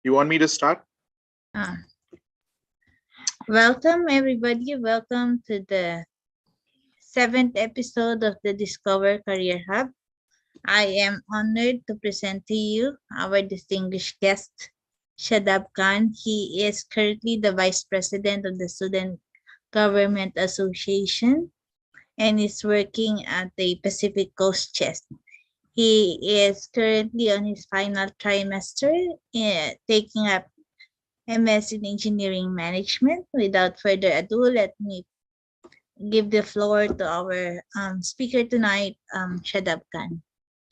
You want me to start? Ah, Welcome, everybody. Welcome to the seventh episode of the Discover Career Hub. I am honored to present to you our distinguished guest, Shadab Khan. He is currently the Vice President of the Student Government Association and is working at the Pacific Coast Chest. He is currently on his final trimester, taking up MS in Engineering Management. Without further ado, let me give the floor to our speaker tonight, Shadab Khan.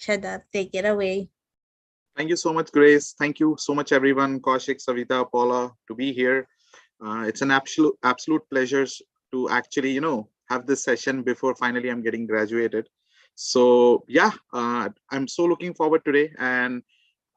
Shadab, take it away. Thank you so much, Grace. Thank you so much, everyone. Kaushik, Savita, Paula, to be here. It's an absolute pleasure to actually, have this session before finally I'm getting graduated. So yeah, I'm so looking forward today, and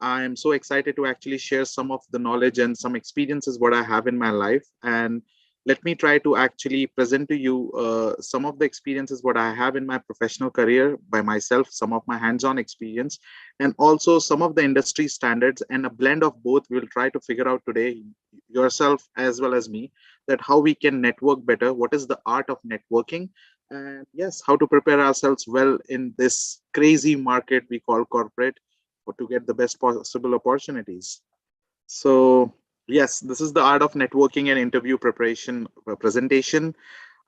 I'm so excited to actually share some of the knowledge and some experiences what I have in my life. And let me try to actually present to you some of the experiences what I have in my professional career by myself, some of my hands-on experience, and also some of the industry standards, and a blend of both. We'll try to figure out today, yourself as well as me, that how we can network better, what is the art of networking, and yes, how to prepare ourselves well in this crazy market we call corporate, or to get the best possible opportunities. So, yes, this is the art of networking and interview preparation presentation.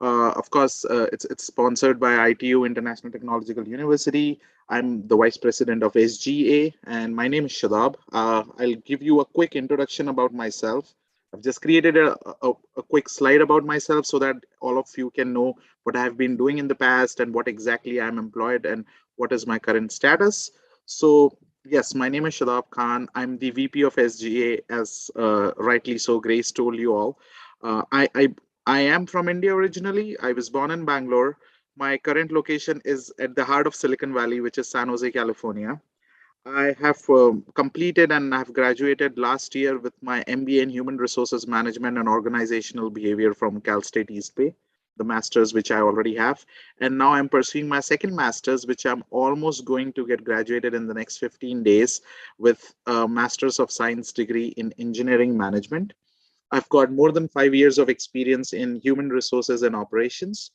Of course, it's sponsored by ITU International Technological University. I'm the vice president of SGA, and my name is Shadab. I'll give you a quick introduction about myself. I've just created a quick slide about myself so that all of you can know what I've been doing in the past and what exactly I'm employed and what is my current status. So, yes, my name is Shadab Khan. I'm the VP of SGA, as rightly so Grace told you all. Uh, I, I I am from India originally. I was born in Bangalore. My current location is at the heart of Silicon Valley, which is San Jose, California. I have completed and have graduated last year with my MBA in Human Resources Management and Organizational Behavior from Cal State East Bay, the master's which I already have. And now I'm pursuing my second master's, which I'm almost going to get graduated in the next 15 days with a Master's of Science degree in Engineering Management. I've got more than 5 years of experience in human resources and operations.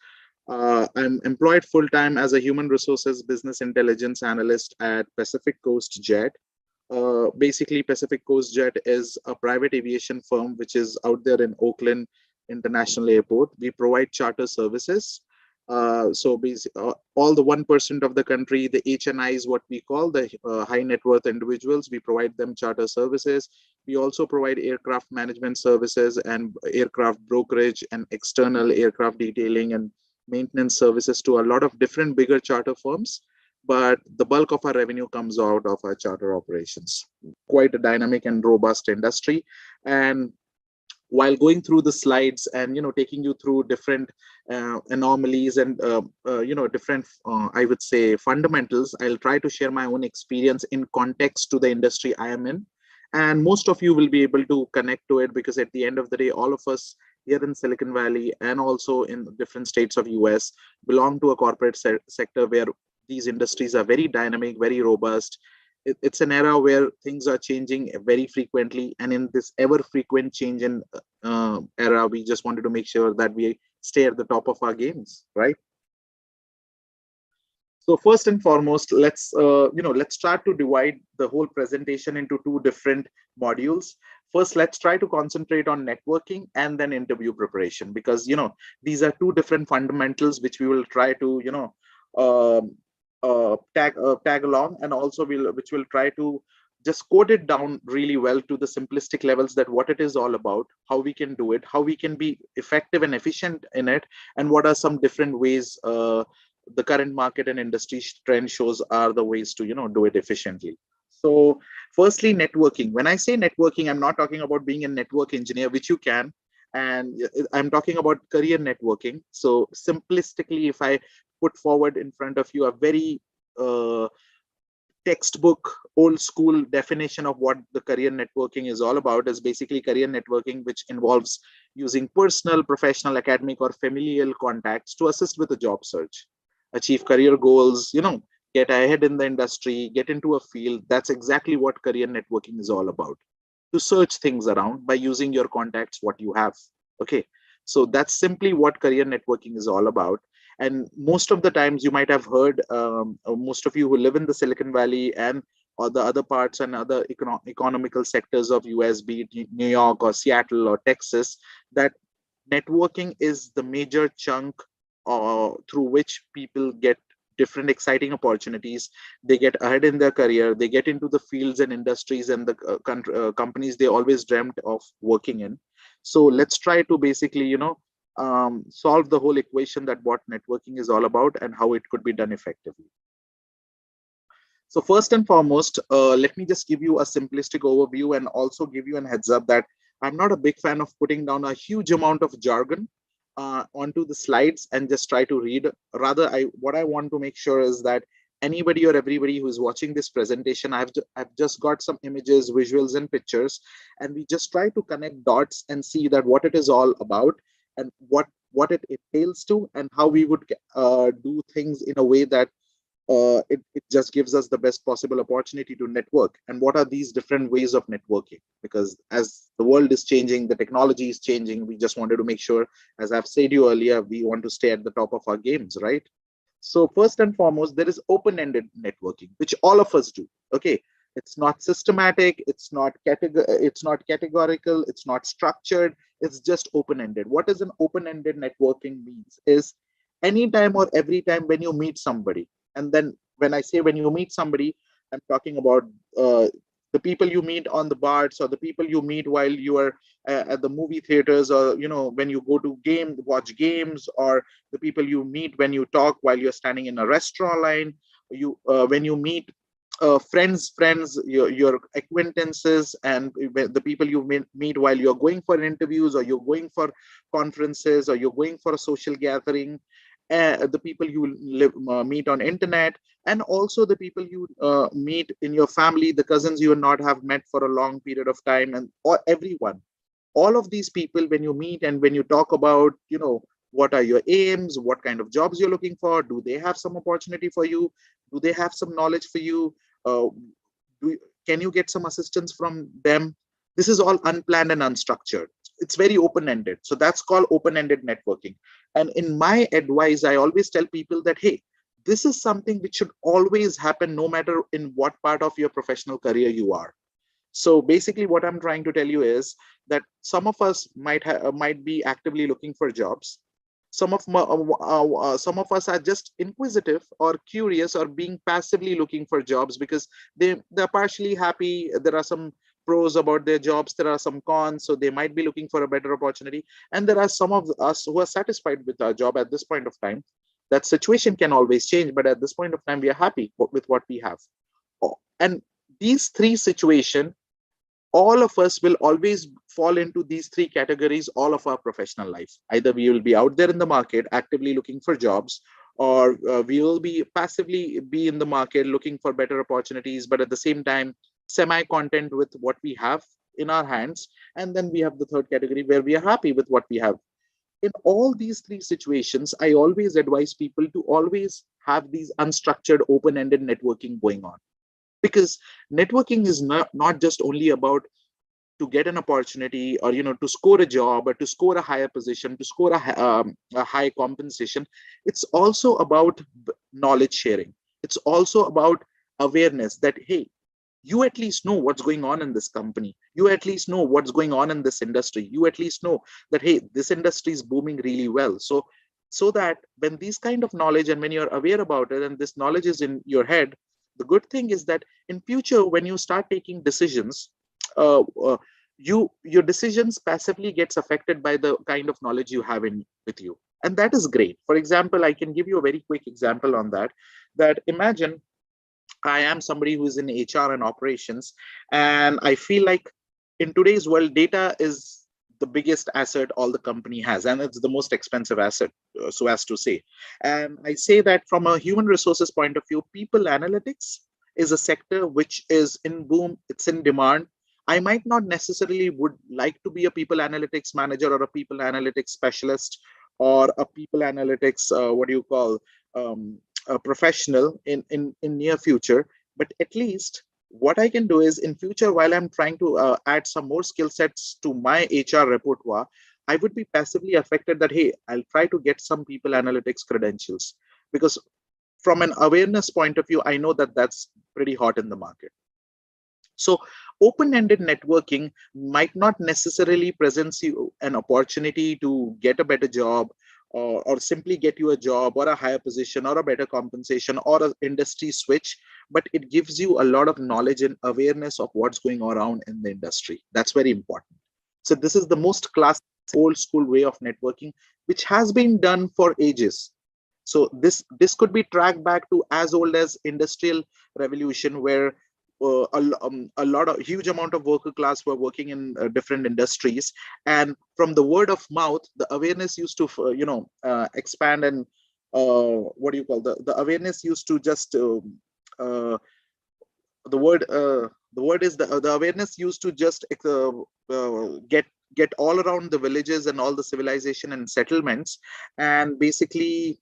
I'm employed full time as a human resources business intelligence analyst at Pacific Coast Jet. Basically, Pacific Coast Jet is a private aviation firm which is out there in Oakland International Airport. We provide charter services. All the 1% of the country, the HNIs, what we call the high net worth individuals, we provide them charter services. We also provide aircraft management services and aircraft brokerage and external aircraft detailing and maintenance services to a lot of different bigger charter firms. But the bulk of our revenue comes out of our charter operations. Quite a dynamic and robust industry. And while going through the slides and taking you through different anomalies and different I would say fundamentals, I'll try to share my own experience in context to the industry I am in, and most of you will be able to connect to it, because at the end of the day, all of us here in Silicon Valley and also in different states of US belong to a corporate sector where these industries are very dynamic, very robust. It's an era where things are changing very frequently, and in this ever frequent change in era, we just wanted to make sure that we stay at the top of our games, right? So first and foremost, let's start to divide the whole presentation into two different modules. First, let's try to concentrate on networking and then interview preparation, because these are two different fundamentals which we will try to um, tag along, and also which will try to just code it down really well to the simplistic levels, that what it is all about, how we can do it, how we can be effective and efficient in it, and what are some different ways the current market and industry trend shows are the ways to do it efficiently. So firstly, networking. When I say networking, I'm not talking about being a network engineer, which you can, and I'm talking about career networking. So simplistically, if I put forward in front of you a very uh, textbook old school definition of what the career networking is all about, is basically career networking which involves using personal, professional, academic, or familial contacts to assist with a job search, achieve career goals, get ahead in the industry, get into a field. That's exactly what career networking is all about. to search things around by using your contacts, what you have. Okay. So that's simply what career networking is all about. And most of the times you might have heard, most of you who live in the Silicon Valley and or the other parts and other economical sectors of US, be it New York or Seattle or Texas, that networking is the major chunk through which people get different exciting opportunities. They get ahead in their career, they get into the fields and industries and the companies they always dreamt of working in. So let's try to basically, solve the whole equation that what networking is all about and how it could be done effectively. So first and foremost, let me just give you a simplistic overview and also give you a heads up that I'm not a big fan of putting down a huge amount of jargon onto the slides and just try to read. Rather, what I want to make sure is that anybody or everybody who is watching this presentation, I've just got some images, visuals, and pictures, and we just try to connect dots and see that what it is all about and what it entails to and how we would do things in a way that it just gives us the best possible opportunity to network. And what are these different ways of networking? Because as the world is changing, the technology is changing, we just wanted to make sure, as I've said you earlier, we want to stay at the top of our games, right? So first and foremost, there is open-ended networking, which all of us do. Okay, it's not systematic, it's not categorical, it's not structured, it's just open-ended. What is an open-ended networking means is anytime or every time when you meet somebody, and then when I say when you meet somebody, I'm talking about uh, the people you meet on the bars or the people you meet while you are at the movie theaters, or when you go to watch games, or the people you meet when you talk while you're standing in a restaurant line, you when you meet friends, your acquaintances, and the people you meet while you're going for interviews, or you're going for conferences, or you're going for a social gathering, the people you meet on internet, and also the people you meet in your family, the cousins you not have met for a long period of time, and or everyone, all of these people, when you meet and when you talk about, what are your aims, what kind of jobs you're looking for, do they have some opportunity for you, do they have some knowledge for you, uh, can you get some assistance from them? This is all unplanned and unstructured. It's very open ended, so that's called open ended networking. And in my advice, I always tell people that, hey, this is something which should always happen no matter in what part of your professional career you are. So basically what I'm trying to tell you is that some of us might be actively looking for jobs. Some of us are just inquisitive or curious or being passively looking for jobs because they're partially happy. There are some pros about their jobs, there are some cons, so they might be looking for a better opportunity. And there are some of us who are satisfied with our job at this point of time. That situation can always change, but at this point of time we are happy with what we have. And these three situations, all of us will always fall into these three categories all of our professional life. Either we will be out there in the market actively looking for jobs, or we will be passively be in the market looking for better opportunities, but at the same time semi content with what we have in our hands. And then we have the third category where we are happy with what we have. In all these three situations, I always advise people to always have these unstructured open-ended networking going on, because networking is not just only about to get an opportunity, or to score a job, or to score a higher position, to score a high compensation. It's also about knowledge sharing. It's also about awareness that, hey, you at least know what's going on in this company, you at least know what's going on in this industry, you at least know that, hey, this industry is booming really well. So that when these kind of knowledge, and when you're aware about it and this knowledge is in your head, the good thing is that in future when you start taking decisions, uh, uh, your decisions passively gets affected by the kind of knowledge you have in with you. And that is great. For example, I can give you a very quick example on that. That imagine I am somebody who is in HR and operations, and I feel like in today's world, data is the biggest asset all the company has, and it's the most expensive asset, so as to say. And I say that from a human resources point of view, people analytics is a sector which is in boom, it's in demand. I might not necessarily would like to be a people analytics manager or a people analytics specialist or a people analytics, what do you call, a professional in near future, but at least What I can do is in future, while I'm trying to add some more skill sets to my HR repertoire, I would be passively affected that, hey, I'll try to get some people analytics credentials, because from an awareness point of view, I know that that's pretty hot in the market. So open-ended networking might not necessarily present you an opportunity to get a better job, or simply get you a job or a higher position or a better compensation or an industry switch, but it gives you a lot of knowledge and awareness of what's going on around in the industry. That's very important. So this is the most classic old school way of networking, which has been done for ages. So this could be tracked back to as old as industrial revolution, where a lot of huge amount of worker class were working in different industries, and from the word of mouth, the awareness used to expand, and what do you call, the awareness used to just uh, the word the word is the awareness used to just get all around the villages and all the civilization and settlements, and basically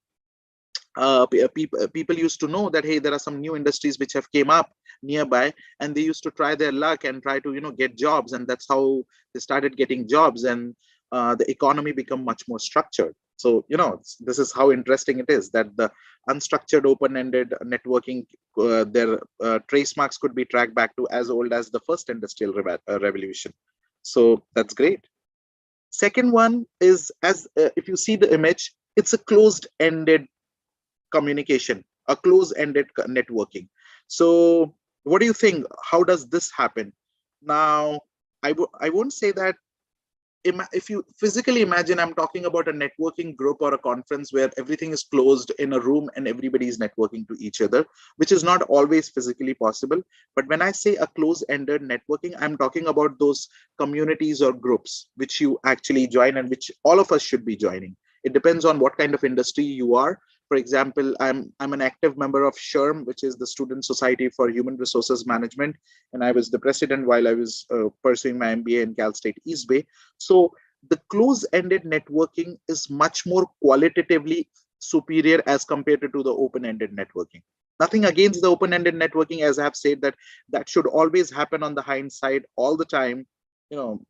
people used to know that, hey, there are some new industries which have came up nearby, and they used to try their luck and try to get jobs, and that's how they started getting jobs, and the economy become much more structured. So this is how interesting it is that the unstructured open-ended networking, their trace marks could be tracked back to as old as the first industrial revolution. So that's great. Second one is, as if you see the image, it's a closed-ended communication, a close-ended networking. So what do you think? How does this happen? Now, I won't say that, if you physically imagine, I'm talking about a networking group or a conference where everything is closed in a room and everybody is networking to each other, which is not always physically possible. But when I say a close-ended networking, I'm talking about those communities or groups which you actually join and which all of us should be joining. It depends on what kind of industry you are. For example, I'm an active member of SHRM, which is the Student Society for Human Resources Management, and I was the president while I was pursuing my MBA in Cal State East Bay. So the close-ended networking is much more qualitatively superior as compared to the open-ended networking. Nothing against the open-ended networking, as I've said, that should always happen on the hindsight all the time,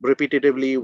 repetitively.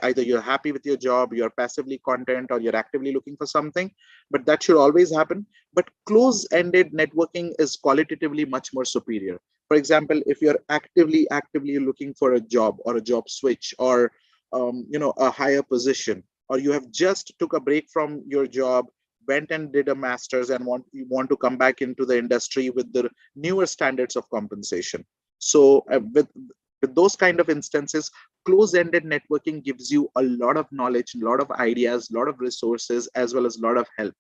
Either you're happy with your job, you're passively content, or you're actively looking for something, but that should always happen. But close-ended networking is qualitatively much more superior. For example, if you're actively looking for a job or a job switch, or a higher position, or you have just took a break from your job, went and did a master's, and you want to come back into the industry with the newer standards of compensation. So with those kind of instances, close-ended networking gives you a lot of knowledge, a lot of ideas, a lot of resources, as well as a lot of help.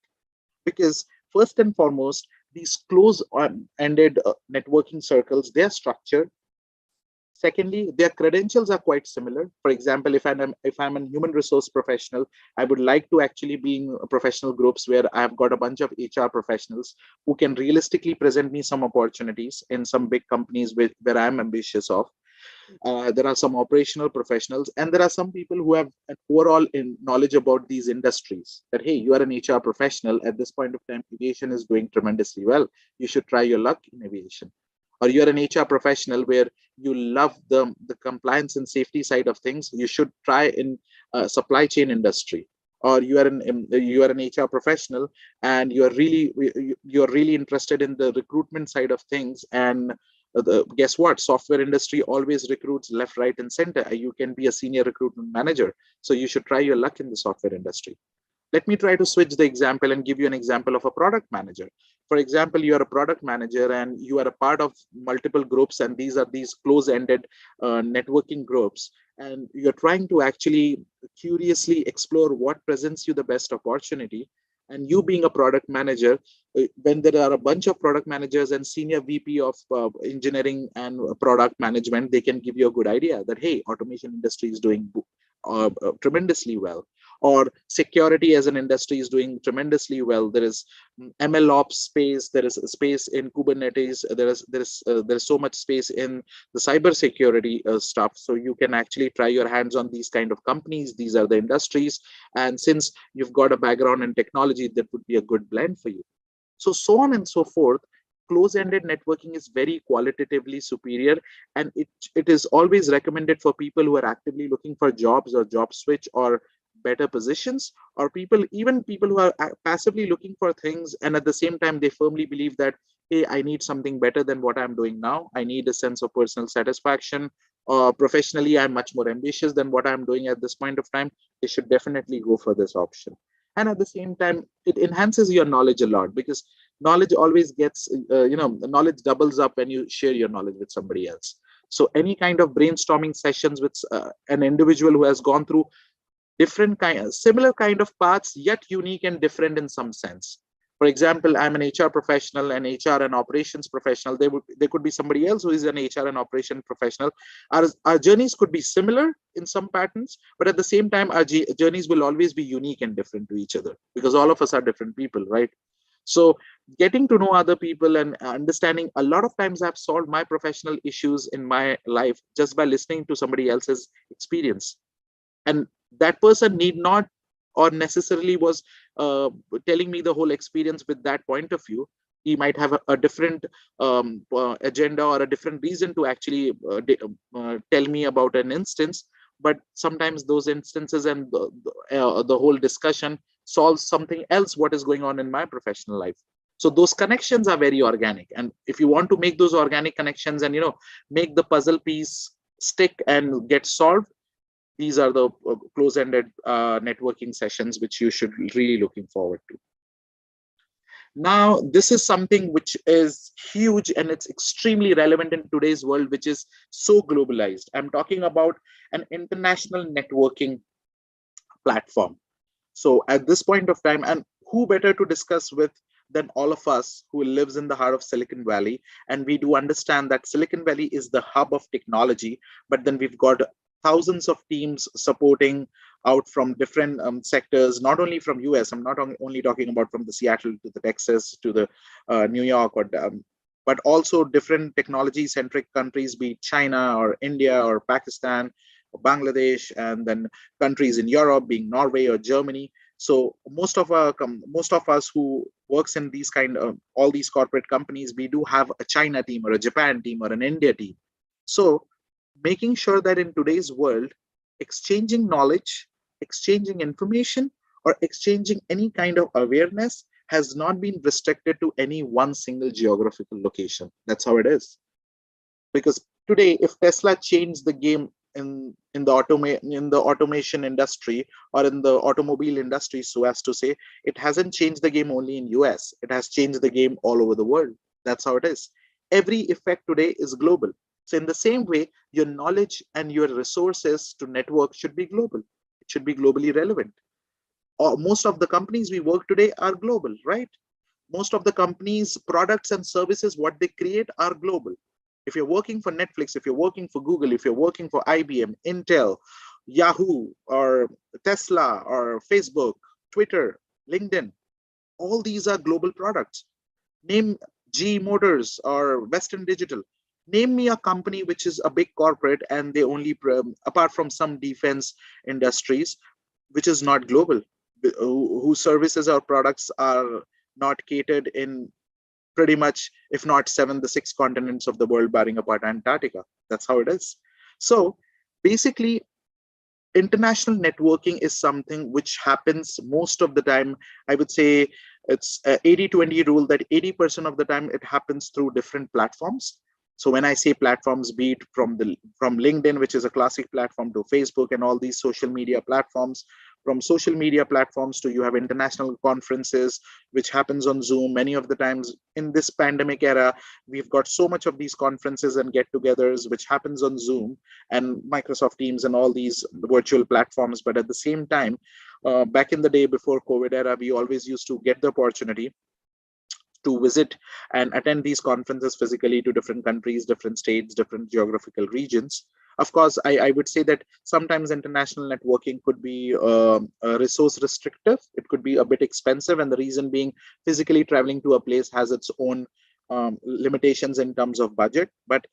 Because first and foremost, these close-ended networking circles, they're structured. Secondly, their credentials are quite similar. For example, if I'm a human resource professional, I would like to actually be in professional groups where I've got a bunch of HR professionals who can realistically present me some opportunities in some big companies where I'm ambitious of. There are some operational professionals, and there are some people who have an overall knowledge about these industries. That, hey, you are an HR professional at this point of time, aviation is doing tremendously well. You should try your luck in aviation. Or you're an HR professional where you love the compliance and safety side of things. You should try in supply chain industry. Or you are an HR professional and you're really interested in the recruitment side of things, and guess what? Software industry always recruits left, right, and center. You can be a senior recruitment manager. So you should try your luck in the software industry. Let me try to switch the example and give you an example of a product manager. For example, you are a product manager and you are a part of multiple groups, and these close-ended networking groups. And you're trying to actually curiously explore what presents you the best opportunity. And you being a product manager, when there are a bunch of product managers and senior VP of engineering and product management, they can give you a good idea that, hey, automation industry is doing tremendously well, or security as an industry is doing tremendously well. There is ML ops space, there is space in Kubernetes, there's so much space in the cyber security stuff. So you can actually try your hands on these kind of companies. These are the industries, and since you've got a background in technology, that would be a good blend for you. So on and so forth. close-ended networking is very qualitatively superior, and it is always recommended for people who are actively looking for jobs or job switch or better positions, or even people who are passively looking for things, and at the same time they firmly believe that, hey, I need something better than what I'm doing now. I need a sense of personal satisfaction. Professionally, I'm much more ambitious than what I'm doing at this point of time. They should definitely go for this option. And at the same time, it enhances your knowledge a lot, because knowledge always gets, knowledge doubles up when you share your knowledge with somebody else. So any kind of brainstorming sessions with an individual who has gone through similar kind of paths, yet unique and different in some sense. For example, I'm an HR professional, an HR and operations professional. There could be somebody else who is an HR and operation professional. Our journeys could be similar in some patterns, but at the same time, our journeys will always be unique and different to each other, because all of us are different people, right? So getting to know other people and understanding, a lot of times I've solved my professional issues in my life just by listening to somebody else's experience. And that person need not or necessarily was telling me the whole experience with that point of view. He might have a different agenda or a different reason to actually tell me about an instance, but sometimes those instances and the whole discussion solves something else what is going on in my professional life. So those connections are very organic, and if you want to make those organic connections and make the puzzle piece stick and get solved, these are the close-ended networking sessions which you should really looking forward to. Now, this is something which is huge and it's extremely relevant in today's world, which is so globalized. I'm talking about an international networking platform. So at this point of time, and who better to discuss with than all of us who lives in the heart of Silicon Valley. And we do understand that Silicon Valley is the hub of technology, but then we've got thousands of teams supporting out from different sectors, not only from US. I'm not only talking about from the Seattle to the Texas to the New York, but also different technology centric countries, be it China or India or Pakistan or Bangladesh, and then countries in Europe being Norway or Germany. So most of us who works in these kind of all these corporate companies, we do have a China team or a Japan team or an India team. So making sure that in today's world, exchanging knowledge, exchanging information, or exchanging any kind of awareness has not been restricted to any one single geographical location. That's how it is. Because today, if Tesla changed the game in the automation industry or in the automobile industry, so as to say, it hasn't changed the game only in US. It has changed the game all over the world. That's how it is. Every effect today is global. So in the same way, your knowledge and your resources to network should be global. It should be globally relevant. Most of the companies we work today are global, right? Most of the companies' products and services, what they create are global. If you're working for Netflix, if you're working for Google, if you're working for IBM, Intel, Yahoo, or Tesla, or Facebook, Twitter, LinkedIn, all these are global products. Name GE Motors or Western Digital. Name me a company which is a big corporate and they only, apart from some defense industries, which is not global, whose services or products are not catered in pretty much, if not the six continents of the world, barring apart Antarctica. That's how it is. So basically, international networking is something which happens most of the time. I would say it's a 80-20 rule, that 80% of the time it happens through different platforms. So when I say platforms, be it from LinkedIn, which is a classic platform, to Facebook and all these social media platforms, from social media platforms to you have international conferences, which happens on Zoom. Many of the times in this pandemic era, we've got so much of these conferences and get-togethers, which happens on Zoom and Microsoft Teams and all these virtual platforms. But at the same time, back in the day before COVID era, we always used to get the opportunity to visit and attend these conferences physically to different countries, different states, different geographical regions. Of course, I would say that sometimes international networking could be resource restrictive. It could be a bit expensive, and the reason being physically traveling to a place has its own limitations in terms of budget. But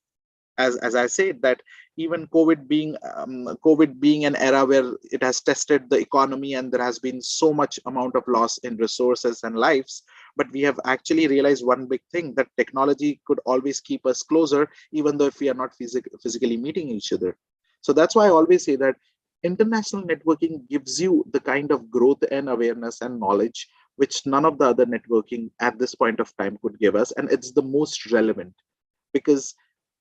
as I said, that even COVID being an era where it has tested the economy and there has been so much amount of loss in resources and lives, but we have actually realized one big thing, that technology could always keep us closer, even though if we are not physically meeting each other. So that's why I always say that international networking gives you the kind of growth and awareness and knowledge which none of the other networking at this point of time could give us, and it's the most relevant, because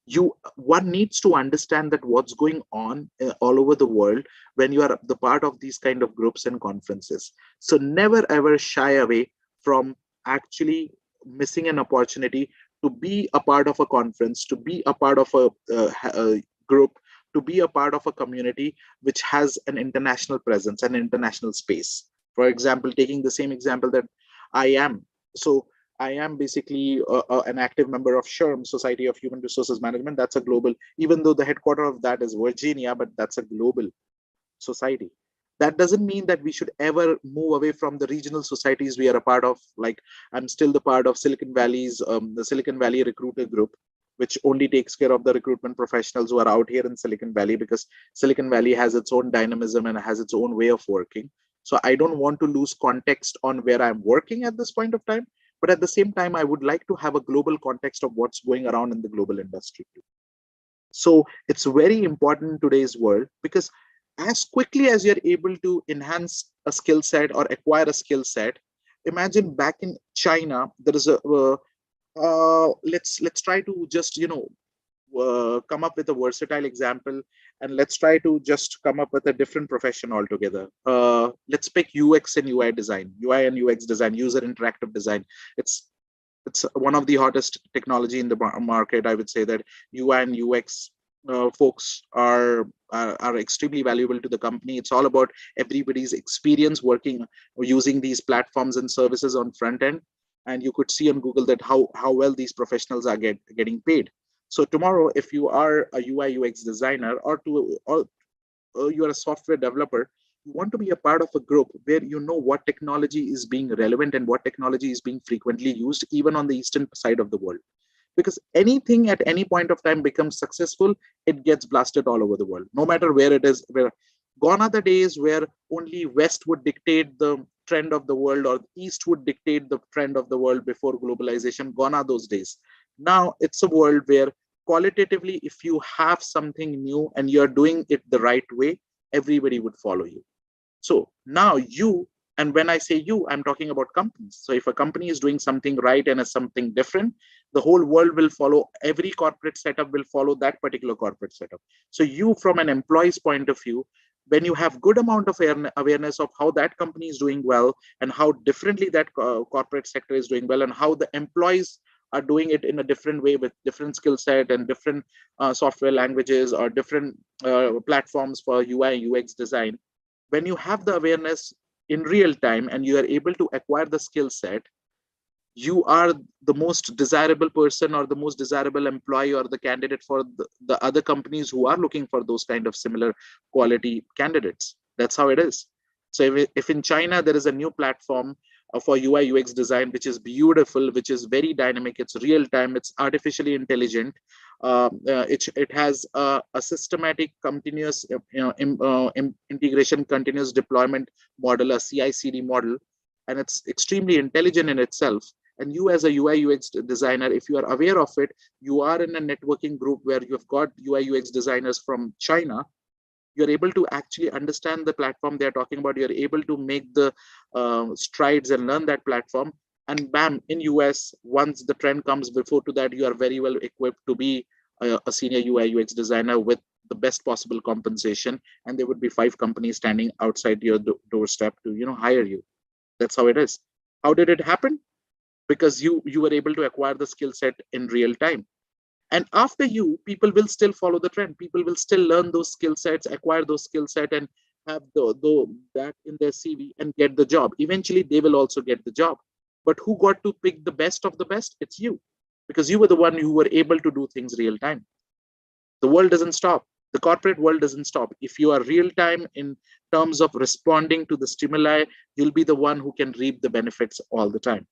you one needs to understand that what's going on all over the world when you are the part of these kind of groups and conferences. So never ever shy away from actually missing an opportunity to be a part of a conference, to be a part of a group, to be a part of a community which has an international presence, an international space. For example, taking the same example that I am, so I am basically an active member of SHRM, Society of Human Resources Management. That's a global, even though the headquarter of that is Virginia, but that's a global society. That doesn't mean that we should ever move away from the regional societies we are a part of. Like, I'm still the part of the Silicon Valley Recruiter Group, which only takes care of the recruitment professionals who are out here in Silicon Valley, because Silicon Valley has its own dynamism and has its own way of working. So I don't want to lose context on where I'm working at this point of time. But at the same time, I would like to have a global context of what's going around in the global industry too. So it's very important in today's world, because as quickly as you're able to enhance a skill set or acquire a skill set, imagine back in China, there is a let's try to just come up with a versatile example, and let's try to just come up with a different profession altogether. Let's pick UX and UI design, UI and UX design, user interactive design. It's one of the hottest technology in the market. I would say that UI and UX folks are extremely valuable to the company. It's all about everybody's experience working or using these platforms and services on front end, and you could see on Google that how well these professionals are getting paid. So tomorrow, if you are a UI UX designer, or you are a software developer, you want to be a part of a group where you know what technology is being relevant and what technology is being frequently used, even on the eastern side of the world. Because anything at any point of time becomes successful, it gets blasted all over the world, no matter where it is. Where gone are the days where only West would dictate the trend of the world, or East would dictate the trend of the world before globalization. Gone are those days. Now it's a world where qualitatively, if you have something new and you're doing it the right way, everybody would follow you. So now you, and when I say you, I'm talking about companies. So if a company is doing something right and is something different, the whole world will follow. Every corporate setup will follow that particular corporate setup. So you, from an employee's point of view, when you have good amount of awareness of how that company is doing well, and how differently that corporate sector is doing well, and how the employees are doing it in a different way with different skill set and different software languages or different platforms for UI UX design, when you have the awareness in real time and you are able to acquire the skill set, you are the most desirable person or the most desirable employee or the candidate for the other companies who are looking for those kind of similar quality candidates. That's how it is. So if in China there is a new platform for UI UX design, which is beautiful, which is very dynamic, it's real time, it's artificially intelligent, it has a systematic continuous integration, continuous deployment model, a CI/CD model, and it's extremely intelligent in itself. And you, as a UI UX designer, if you are aware of it, you are in a networking group where you've got UI UX designers from China. You're able to actually understand the platform they're talking about. You're able to make the strides and learn that platform. And bam, in US, once the trend comes before to that, you are very well equipped to be a senior UI UX designer with the best possible compensation. And there would be 5 companies standing outside your doorstep to hire you. That's how it is. How did it happen? Because you were able to acquire the skill set in real time. And after you, people will still follow the trend. People will still learn those skill sets, acquire those skill set, and have that in their CV and get the job. Eventually, they will also get the job. But who got to pick the best of the best? It's you, because you were the one who were able to do things real time. The world doesn't stop. The corporate world doesn't stop. If you are real time in terms of responding to the stimuli, you'll be the one who can reap the benefits all the time.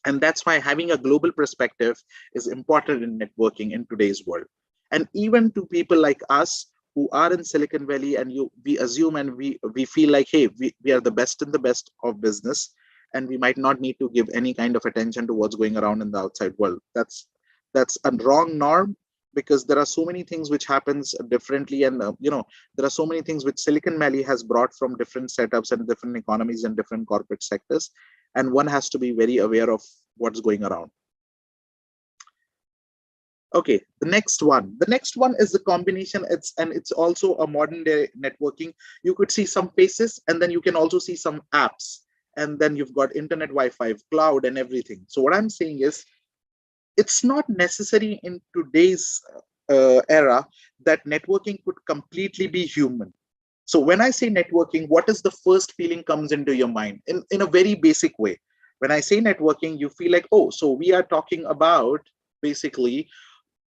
And that's why having a global perspective is important in networking in today's world. And even to people like us who are in Silicon Valley, and we assume and we feel like, hey, we are the best in the best of business. and we might not need to give any kind of attention to what's going around in the outside world. That's a wrong norm, because there are so many things which happens differently, and there are so many things which Silicon Valley has brought from different setups and different economies and different corporate sectors, and one has to be very aware of what's going around. Okay, the next one is the combination. It's also a modern day networking. You could see some faces, and then you can also see some apps, and then you've got internet, Wi-Fi, cloud, and everything. So what I'm saying is, it's not necessary in today's era that networking could completely be human. So when I say networking, what is the first feeling comes into your mind in a very basic way? When I say networking, you feel like, oh, so we are talking about, basically,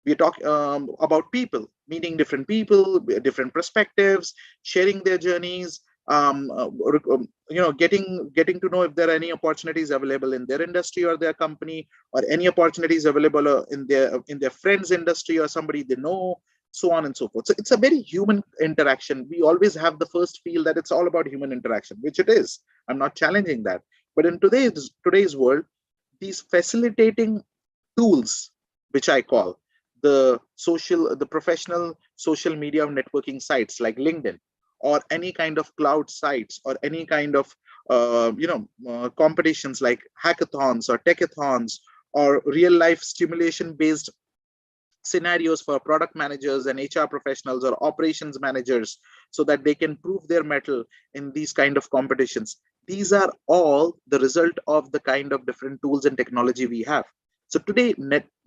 we talk about people, meeting different people, different perspectives, sharing their journeys, getting to know if there are any opportunities available in their industry or their company, or any opportunities available in their friends industry or somebody they know, so on and so forth. So it's a very human interaction. We always have the first feel that it's all about human interaction, which it is. I'm not challenging that. But in today's world, these facilitating tools, which I call the professional social media networking sites like LinkedIn, or any kind of cloud sites, or any kind of competitions like hackathons or techathons, or real life stimulation based scenarios for product managers and HR professionals or operations managers, so that they can prove their mettle in these kind of competitions. These are all the result of the kind of different tools and technology we have. So today,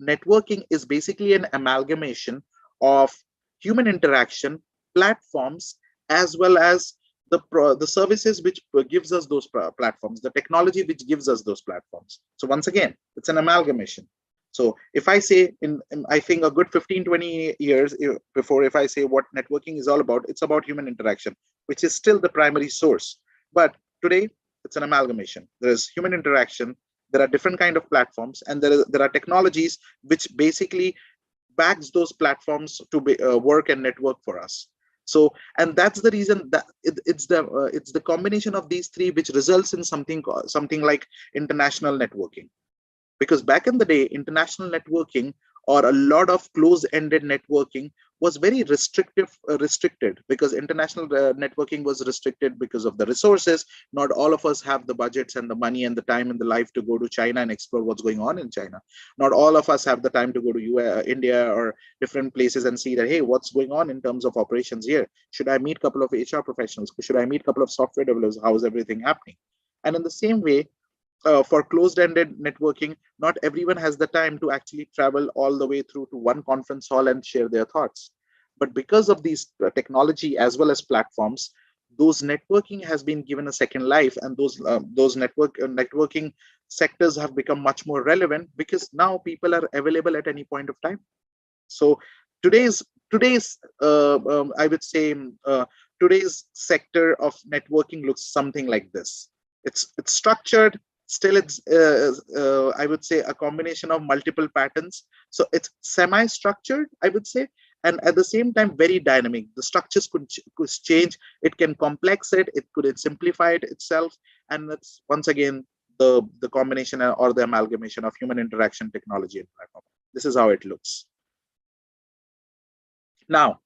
networking is basically an amalgamation of human interaction, platforms, as well as the services which gives us those platforms, the technology which gives us those platforms. So once again, it's an amalgamation. So if I say I think a good 15, 20 years before, if I say what networking is all about, it's about human interaction, which is still the primary source. But today, it's an amalgamation. There is human interaction, there are different kind of platforms, and there are technologies which basically backs those platforms to work and network for us. So, and that's the reason that it's the combination of these three which results in something like international networking. Because back in the day, international networking, or a lot of close-ended networking, was very restricted, because international networking was restricted because of the resources. Not all of us have the budgets and the money and the time and the life to go to China and explore what's going on in China. Not all of us have the time to go to India or different places and see that, hey, what's going on in terms of operations here? Should I meet a couple of HR professionals? Should I meet a couple of software developers? How is everything happening? And in the same way, for closed-ended networking, not everyone has the time to actually travel all the way through to one conference hall and share their thoughts. But because of these technology as well as platforms, those networking has been given a second life, and those networking sectors have become much more relevant, because now people are available at any point of time. So today's I would say today's sector of networking looks something like this. It's structured. Still, it's I would say a combination of multiple patterns. So it's semi-structured, I would say, and at the same time very dynamic. The structures could change. It can complex it. It could simplify it itself, and it's once again the combination or the amalgamation of human interaction, technology, and platform. This is how it looks. Now,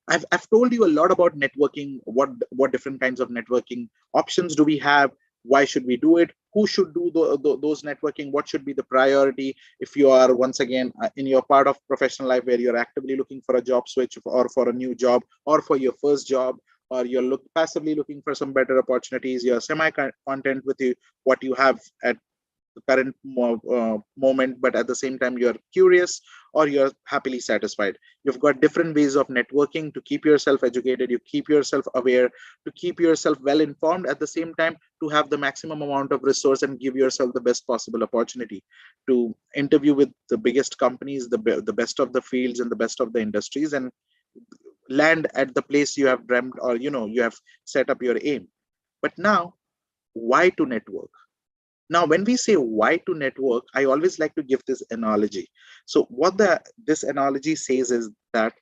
I've told you a lot about networking. What different kinds of networking options do we have? Why should we do it? Who should do those networking? What should be the priority? If you are, once again, in your part of professional life where you're actively looking for a job switch, or for a new job, or for your first job, or you're passively looking for some better opportunities, you're semi-content with what you have at the current moment, but at the same time you're curious, or you're happily satisfied. You've got different ways of networking to keep yourself educated, you keep yourself aware, to keep yourself well informed, at the same time to have the maximum amount of resource and give yourself the best possible opportunity to interview with the biggest companies, the best of the fields and the best of the industries, and land at the place you have dreamt, or you have set up your aim. But now, why to network? Now, when we say why to network, I always like to give this analogy. So what this analogy says is that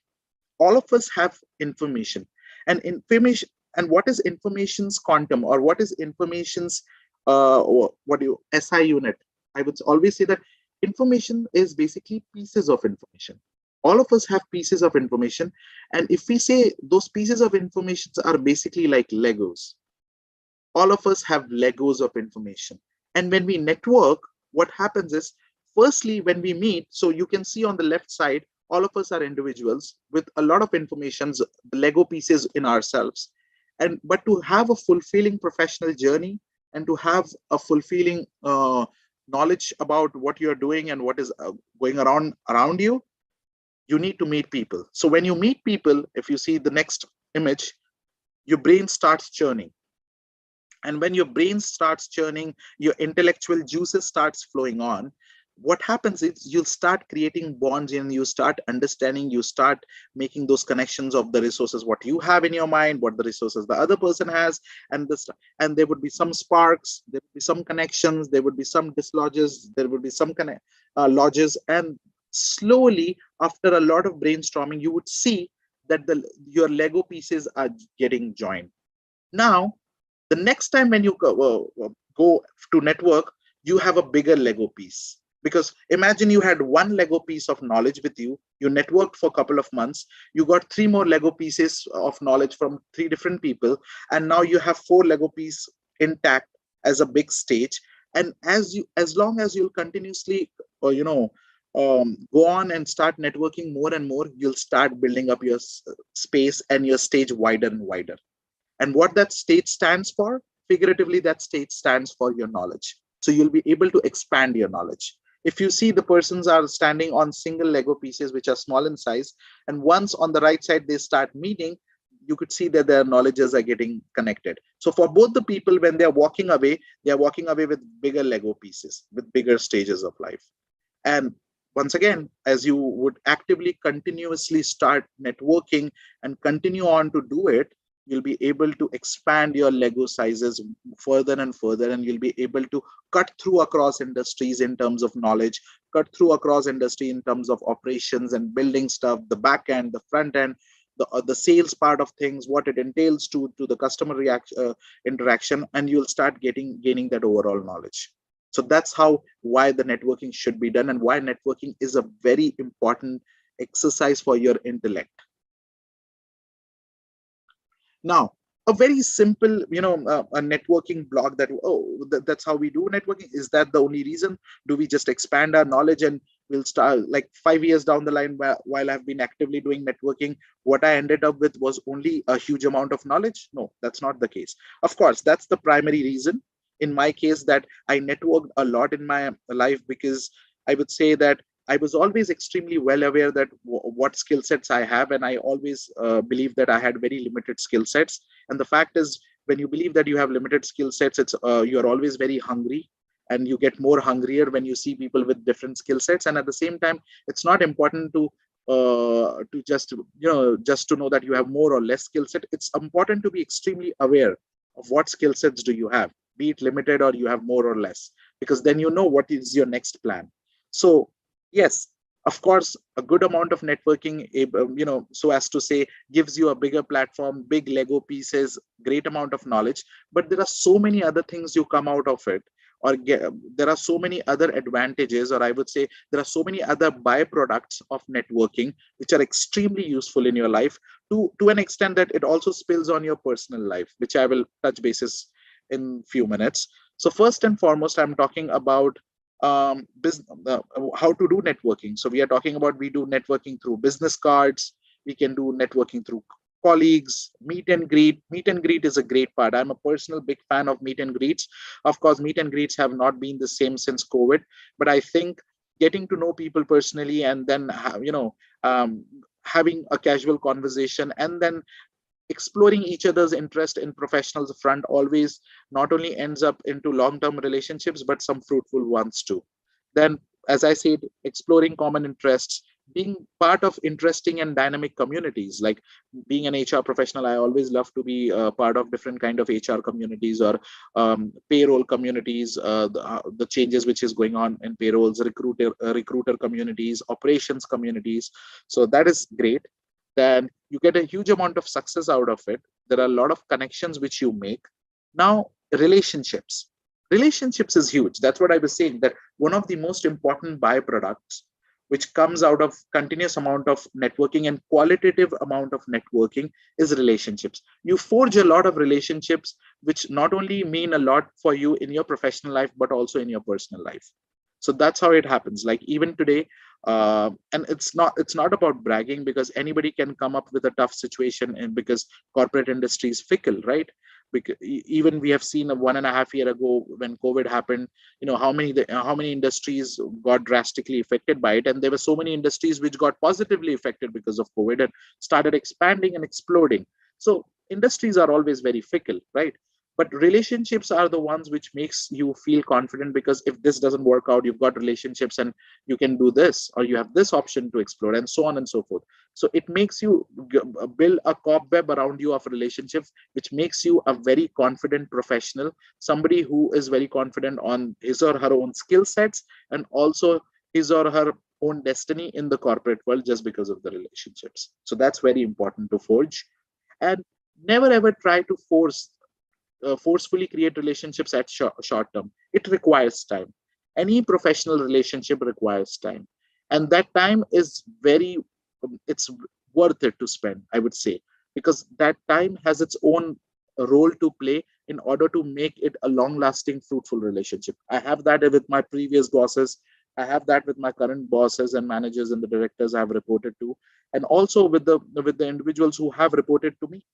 all of us have information, and what is information's quantum, or what is information's what do you SI unit. I would always say that information is basically pieces of information. All of us have pieces of information, and if we say those pieces of information are basically like Legos, all of us have Legos of information. And when we network, what happens is, firstly, when we meet, so you can see on the left side, all of us are individuals with a lot of informations, the Lego pieces in ourselves. And but to have a fulfilling professional journey and to have a fulfilling knowledge about what you're doing and what is going around you, you need to meet people. So when you meet people, if you see the next image, your brain starts churning, and when your brain starts churning, your intellectual juices starts flowing on. What happens is you'll start creating bonds and you start understanding, you start making those connections of the resources, what you have in your mind, what the resources the other person has, and this, and there would be some sparks, there would be some connections, there would be some dislodges, there would be some lodges, and slowly, after a lot of brainstorming, you would see that your Lego pieces are getting joined. Now the next time when you go to network, you have a bigger Lego piece. Because imagine you had one Lego piece of knowledge with you, you networked for a couple of months, you got three more Lego pieces of knowledge from three different people, and now you have four Lego pieces intact as a big stage. And as long as you'll continuously, go on and start networking more and more, you'll start building up your space and your stage wider and wider. And what that stage stands for, figuratively, that stage stands for your knowledge. So you'll be able to expand your knowledge. If you see the persons are standing on single Lego pieces, which are small in size, and once on the right side they start meeting, you could see that their knowledges are getting connected. So for both the people, when they're walking away, they're walking away with bigger Lego pieces, with bigger stages of life. And once again, as you would actively continuously start networking and continue on to do it, you'll be able to expand your Lego sizes further and further, and you'll be able to cut through across industries in terms of knowledge, cut through across industry in terms of operations and building stuff, the back end, the front end, the sales part of things, what it entails to the customer interaction, and you'll start gaining that overall knowledge. So that's how, why the networking should be done, and why networking is a very important exercise for your intellect. Now, a very simple, a networking blog that, that's how we do networking. Is that the only reason? Do we just expand our knowledge and we'll start like 5 years down the line, while I've been actively doing networking, what I ended up with was only a huge amount of knowledge? No, that's not the case. Of course, that's the primary reason. In my case, that I networked a lot in my life, because I would say that I was always extremely well aware that what skill sets I have, and I always believed that I had very limited skill sets. And the fact is, when you believe that you have limited skill sets, it's you're always very hungry, and you get more hungrier when you see people with different skill sets. And at the same time, it's not important to just to know that you have more or less skill set. It's important to be extremely aware of what skill sets do you have, be it limited or you have more or less, because then you know what is your next plan. So yes, of course, a good amount of networking, so as to say, gives you a bigger platform, big Lego pieces, great amount of knowledge. But there are so many other things you come out of it, there are so many other advantages, or I would say there are so many other byproducts of networking which are extremely useful in your life, to an extent that it also spills on your personal life, which I will touch bases in few minutes. So first and foremost, I'm talking about business, how to do networking. So we are talking about, we do networking through business cards, we can do networking through colleagues, meet and greet. Meet and greet is a great part. I'm a personal big fan of meet and greets. Of course, meet and greets have not been the same since COVID, but I think getting to know people personally, and then having a casual conversation, and then exploring each other's interest in professionals front, always not only ends up into long-term relationships, but some fruitful ones too. Then, as I said, exploring common interests, being part of interesting and dynamic communities. Like being an HR professional, I always love to be part of different kind of HR communities, or payroll communities, the changes which is going on in payrolls, recruiter communities, operations communities. So that is great. Then you get a huge amount of success out of it. There are a lot of connections which you make. Now, relationships. Relationships is huge. That's what I was saying, that one of the most important byproducts which comes out of continuous amount of networking and qualitative amount of networking is relationships. You forge a lot of relationships which not only mean a lot for you in your professional life but also in your personal life. So that's how it happens. Like even today, and it's not about bragging, because anybody can come up with a tough situation, and because corporate industry is fickle, right? Because even we have seen a 1.5 year ago when COVID happened, how many industries got drastically affected by it, and there were so many industries which got positively affected because of COVID and started expanding and exploding. So industries are always very fickle, right? But relationships are the ones which makes you feel confident, because if this doesn't work out, you've got relationships and you can do this, or you have this option to explore, and so on and so forth. So it makes you build a cobweb around you of relationships, which makes you a very confident professional, somebody who is very confident on his or her own skill sets, and also his or her own destiny in the corporate world, just because of the relationships. So that's very important to forge. And never ever try to forcefully create relationships at short term. It requires time. Any professional relationship requires time, and that time is very it's worth it to spend, I would say, because that time has its own role to play in order to make it a long lasting fruitful relationship. I have that with my previous bosses. I have that with my current bosses and managers and the directors I have reported to, and also with the individuals who have reported to me.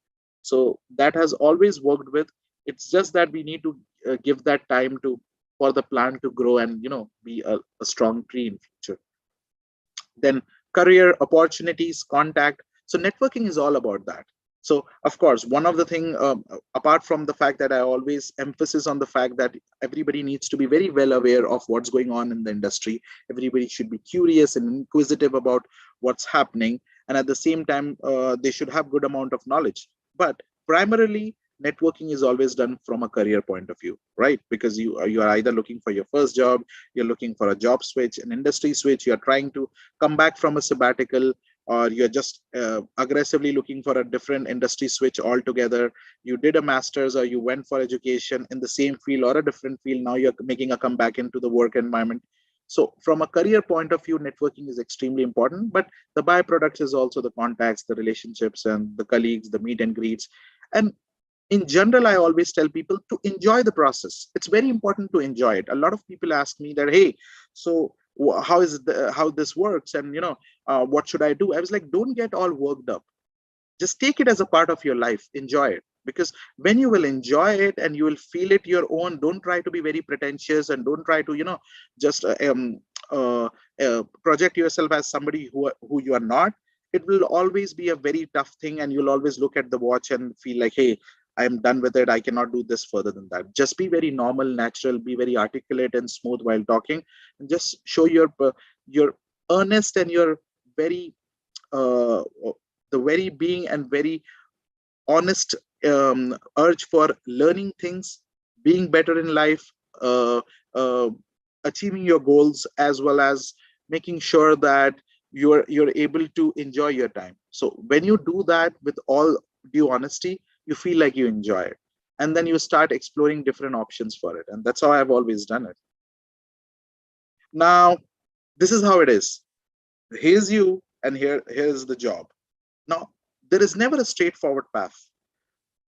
So that has always worked with. It's just that we need to give that time to for the plant to grow and be a strong tree in future. Then career opportunities, contact. So networking is all about that. So of course, one of the thing, apart from the fact that I always emphasis on the fact that everybody needs to be very well aware of what's going on in the industry. Everybody should be curious and inquisitive about what's happening, and at the same time, they should have good amount of knowledge. But primarily, networking is always done from a career point of view, right? Because you are either looking for your first job, you're looking for a job switch, an industry switch, you're trying to come back from a sabbatical, or you're just aggressively looking for a different industry switch altogether. You did a master's or you went for education in the same field or a different field. Now you're making a comeback into the work environment. So from a career point of view, networking is extremely important, but the byproducts is also the contacts, the relationships, and the colleagues, the meet and greets. And in general, I always tell people to enjoy the process. It's very important to enjoy it. A lot of people ask me that, hey, so how this works, and what should I do? I was like, don't get all worked up. Just take it as a part of your life. Enjoy it, because when you will enjoy it and you will feel it your own, don't try to be very pretentious, and don't try to just uh, project yourself as somebody who you are not. It will always be a very tough thing, and you'll always look at the watch and feel like, hey, I'm done with it, I cannot do this further than that. Just be very normal, natural, be very articulate and smooth while talking, and just show your earnest and your very uh, the very being and very honest urge for learning things, being better in life, uh, uh, achieving your goals, as well as making sure that you're able to enjoy your time. So when you do that with all due honesty, you feel like you enjoy it, and then you start exploring different options for it, and that's how I've always done it. Now, this is how it is. Here's you, and here's the job. Now, there is never a straightforward path,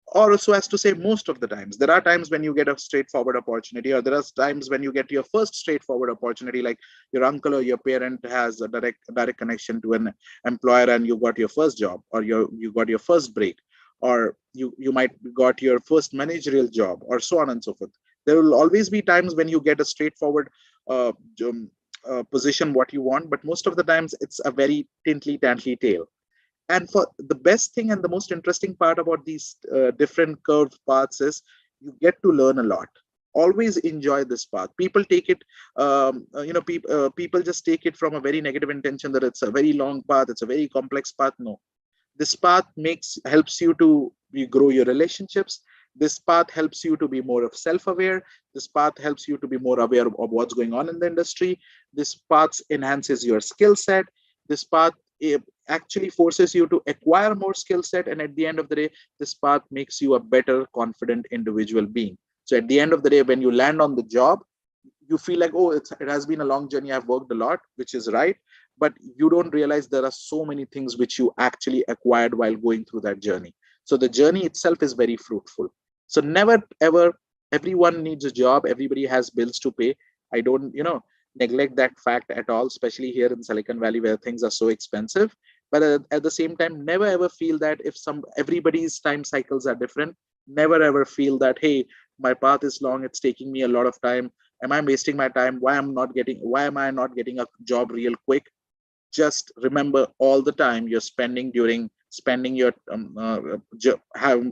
or so as to say, most of the times. There are times when you get a straightforward opportunity, or there are times when you get your first straightforward opportunity, like your uncle or your parent has a direct connection to an employer, and you got your first job, or you got your first break, or you might got your first managerial job, or so on and so forth. There will always be times when you get a straightforward uh, position what you want, but most of the times it's a very tintly tantly tale. And for the best thing and the most interesting part about these different curved paths is you get to learn a lot. Always enjoy this path. People take it people just take it from a very negative intention, that it's a very long path, it's a very complex path. No, this path makes helps you to grow your relationships. This path helps you to be more of self-aware. This path helps you to be more aware of what's going on in the industry. This path enhances your skill set. This path actually forces you to acquire more skill set, and at the end of the day, this path makes you a better confident individual being. So at the end of the day, when you land on the job, you feel like, oh, it has been a long journey, I've worked a lot, which is right, but you don't realize there are so many things which you actually acquired while going through that journey. So the journey itself is very fruitful. So never ever, everyone needs a job, everybody has bills to pay. I don't neglect that fact at all, especially here in Silicon Valley where things are so expensive. But at the same time, never ever feel that if some everybody's time cycles are different, never ever feel that, hey, my path is long, it's taking me a lot of time, am I wasting my time, why am I not getting a job real quick? Just remember all the time you're spending your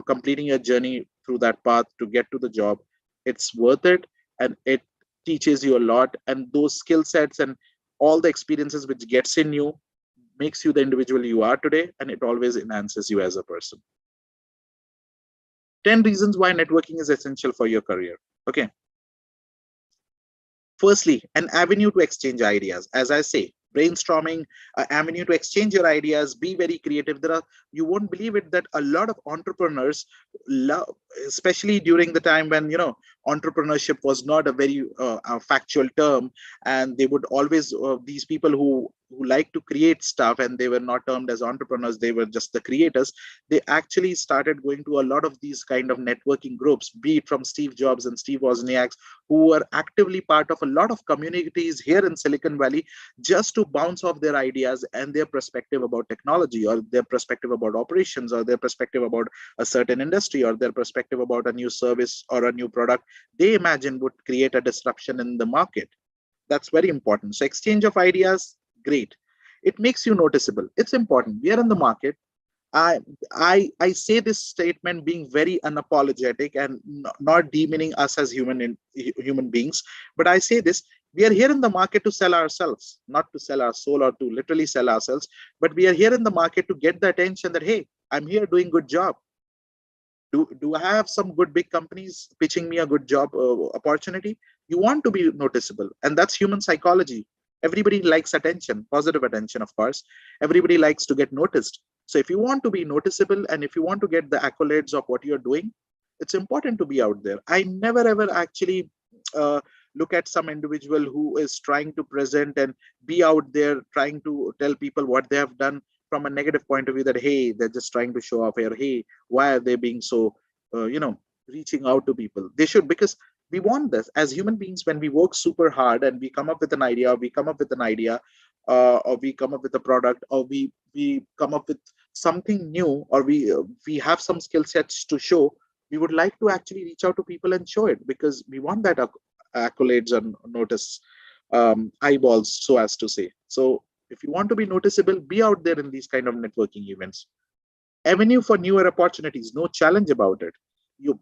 completing your journey through that path to get to the job, it's worth it. And it teaches you a lot, and those skill sets and all the experiences which gets in you makes you the individual you are today, and it always enhances you as a person. 10 reasons why networking is essential for your career. Okay. Firstly, an avenue to exchange ideas. As I say, brainstorming, an avenue to exchange your ideas, be very creative. You won't believe it that a lot of entrepreneurs love, especially during the time when, entrepreneurship was not a very factual term. And they would always, these people who like to create stuff, and they were not termed as entrepreneurs, they were just the creators. They actually started going to a lot of these kind of networking groups, be it from Steve Jobs and Steve Wozniak's, who were actively part of a lot of communities here in Silicon Valley, just to bounce off their ideas and their perspective about technology, or their perspective about operations, or their perspective about a certain industry, or their perspective about a new service or a new product they imagine would create a disruption in the market. That's very important. So exchange of ideas, great. It makes you noticeable. It's important. We are in the market. I say this statement being very unapologetic and not demeaning us as human beings, but I say this: we are here in the market to sell ourselves, not to sell our soul or to literally sell ourselves, but we are here in the market to get the attention that, hey, I'm here doing good job. Do I have some good big companies pitching me a good job opportunity? You want to be noticeable, and that's human psychology. Everybody likes attention, positive attention, of course. Everybody likes to get noticed. So if you want to be noticeable, and if you want to get the accolades of what you're doing, it's important to be out there. I never ever actually look at some individual who is trying to present and be out there trying to tell people what they have done from a negative point of view, that, hey, they're just trying to show off here. Hey, why are they being so, reaching out to people? They should, because we want this as human beings. When we work super hard and we come up with an idea, or we come up with a product, or we come up with something new, or we have some skill sets to show, we would like to actually reach out to people and show it, because we want that accolades and notice, eyeballs, so as to say. So if you want to be noticeable, be out there in these kind of networking events. Avenue for newer opportunities, no challenge about it. You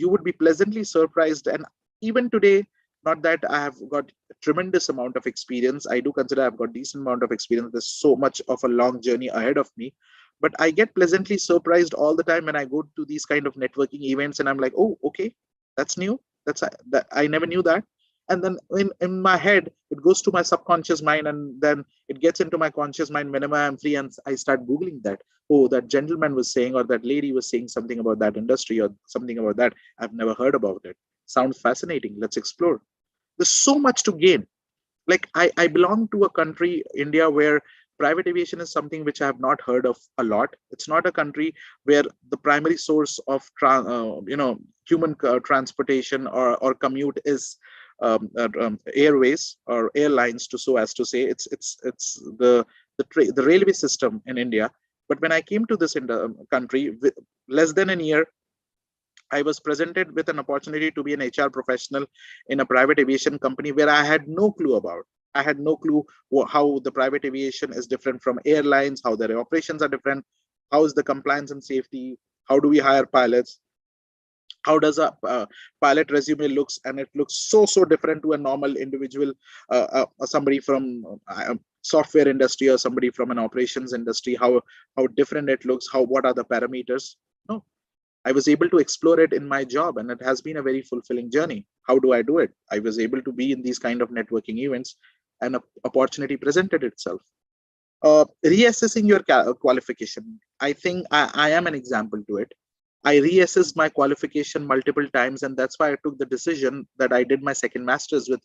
would be pleasantly surprised. And even today, not that I have got a tremendous amount of experience, I do consider I've got decent amount of experience. There's so much of a long journey ahead of me, but I get pleasantly surprised all the time when I go to these kind of networking events, and I'm like, oh, okay, that's new. That I never knew that. And then in my head, it goes to my subconscious mind, and then it gets into my conscious mind whenever I'm free, and I start Googling that. Oh, that gentleman was saying, or that lady was saying something about that industry, or something about that. I've never heard about it. Sounds fascinating. Let's explore. There's so much to gain. Like I belong to a country, India, where private aviation is something which I have not heard of a lot. It's not a country where the primary source of human transportation or commute is airways or airlines, to so as to say. It's the railway system in India. But when I came to this country, less than a year, I was presented with an opportunity to be an HR professional in a private aviation company where I had no clue about. I had no clue how the private aviation is different from airlines, how their operations are different, how is the compliance and safety, how do we hire pilots, how does a pilot resume looks, and it looks so different to a normal individual, somebody from software industry or somebody from an operations industry, how different it looks, what are the parameters. No, I was able to explore it in my job, and it has been a very fulfilling journey. How do I do it? I was able to be in these kind of networking events, and an opportunity presented itself. Reassessing your qualification. I think I am an example to it. I reassessed my qualification multiple times, and that's why I took the decision that I did my second master's with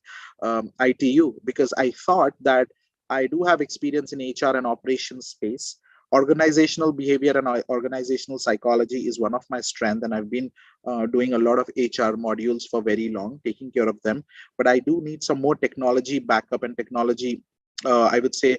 ITU, because I thought that I do have experience in HR and operations space. Organizational behavior and organizational psychology is one of my strengths, and I've been doing a lot of HR modules for very long, taking care of them. But I do need some more technology backup and technology, I would say,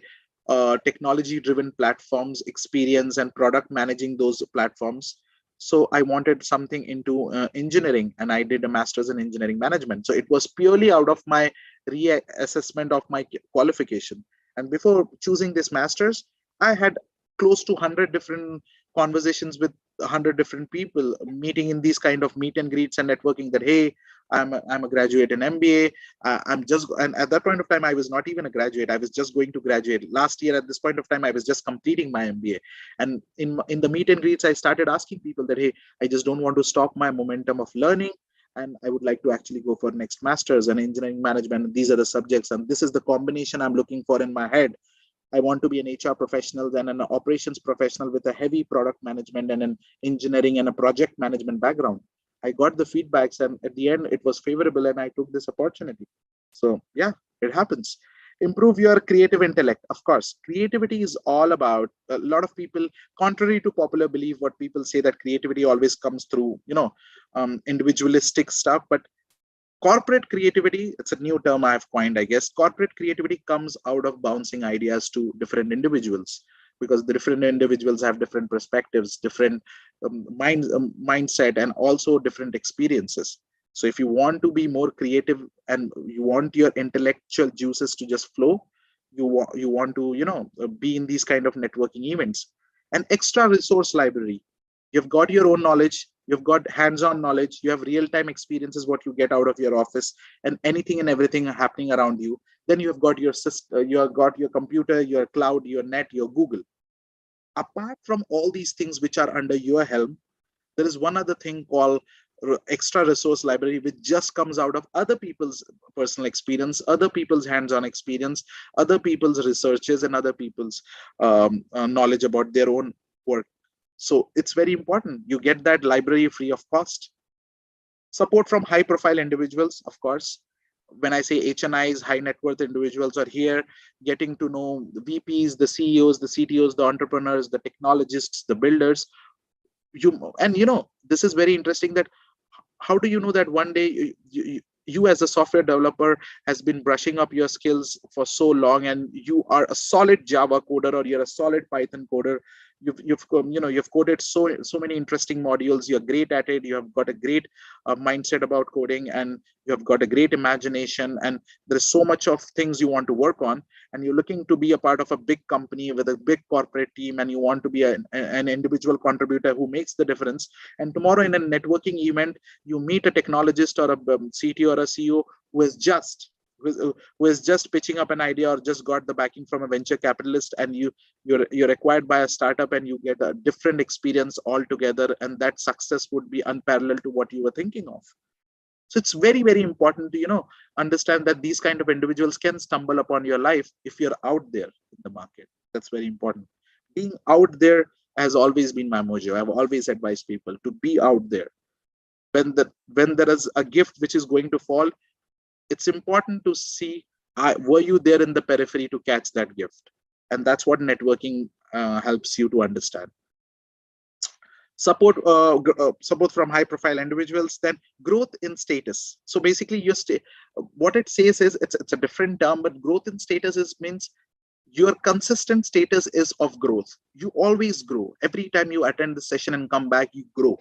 technology driven platforms experience and product managing those platforms. So I wanted something into engineering, and I did a master's in engineering management. So it was purely out of my reassessment of my qualification. And before choosing this master's, I had close to 100 different conversations with 100 different people, meeting in these kind of meet and greets and networking, that hey, I'm a graduate in MBA. I'm just, and at that point of time I was not even a graduate, I was just going to graduate last year. At this point of time I was just completing my MBA. And in the meet and greets I started asking people that hey, I just don't want to stop my momentum of learning, and I would like to actually go for next masters and engineering management. These are the subjects, and this is the combination I'm looking for in my head. I want to be an HR professional, then an operations professional with a heavy product management and an engineering and a project management background. I got the feedbacks, and at the end it was favorable, and I took this opportunity. So yeah, it happens. Improve your creative intellect. Of course, creativity is all about, a lot of people, contrary to popular belief, what people say, that creativity always comes through, individualistic stuff. But corporate creativity, it's a new term I have coined, I guess. Corporate creativity comes out of bouncing ideas to different individuals, because the different individuals have different perspectives, different mindset, and also different experiences. So if you want to be more creative and you want your intellectual juices to just flow, you want to be in these kind of networking events. An extra resource library. You've got your own knowledge, you've got hands-on knowledge, you have real-time experiences what you get out of your office, and anything and everything happening around you. Then you have got your system, you have got your computer, your cloud, your net, your Google. Apart from all these things which are under your helm, there is one other thing called extra resource library, which just comes out of other people's personal experience, other people's hands-on experience, other people's researches, and other people's knowledge about their own work. So it's very important you get that library free of cost. Support from high profile individuals, of course. When I say HNIs, high net worth individuals are here, getting to know the VPs, the CEOs, the CTOs, the entrepreneurs, the technologists, the builders. This is very interesting, that how do you know that one day you as a software developer has been brushing up your skills for so long, and you are a solid Java coder, or you're a solid Python coder. You've coded so many interesting modules, you're great at it, you have got a great mindset about coding, and you have got a great imagination, and there's so much of things you want to work on, and you're looking to be a part of a big company with a big corporate team, and you want to be an individual contributor who makes the difference. And tomorrow in a networking event, you meet a technologist or a CTO or a CEO who is just who is just pitching up an idea, or just got the backing from a venture capitalist, and you're acquired by a startup, and you get a different experience altogether, and that success would be unparalleled to what you were thinking of. So it's very, very important to understand that these kind of individuals can stumble upon your life if you're out there in the market. That's very important. Being out there has always been my mojo. I've always advised people to be out there. When there is a gift which is going to fall, it's important to see, were you there in the periphery to catch that gift? And that's what networking helps you to understand. Support from high profile individuals. Then growth in status. So basically what it says is, it's a different term, but growth in status means your consistent status is of growth. You always grow. Every time you attend the session and come back, you grow.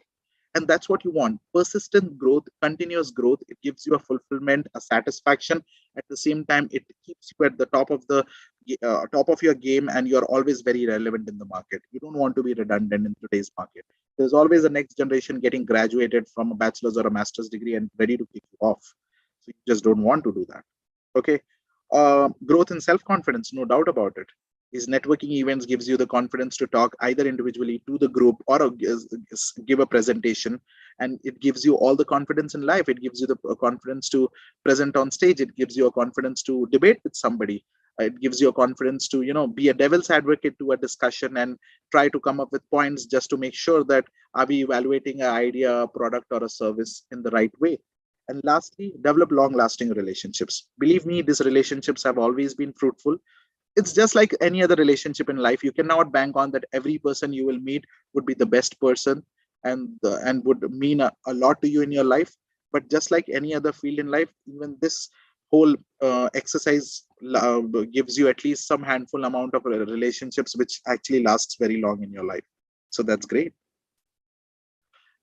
And that's what you want. Persistent growth, continuous growth. It gives you a fulfillment, a satisfaction. At the same time, it keeps you at the top of your game, and you're always very relevant in the market. You don't want to be redundant in today's market. There's always a next generation getting graduated from a bachelor's or a master's degree and ready to kick you off. So you just don't want to do that. Okay. Growth and self-confidence, no doubt about it. These networking events gives you the confidence to talk either individually to the group, or give a presentation, and it gives you all the confidence in life. It gives you the confidence to present on stage. It gives you a confidence to debate with somebody. It gives you a confidence to be a devil's advocate to a discussion and try to come up with points just to make sure that are we evaluating an idea, a product, or a service in the right way. And lastly, develop long lasting relationships. Believe me, these relationships have always been fruitful. It's just like any other relationship in life. You cannot bank on that every person you will meet would be the best person and would mean a lot to you in your life. But just like any other field in life, even this whole exercise gives you at least some handful amount of relationships which actually lasts very long in your life. So that's great.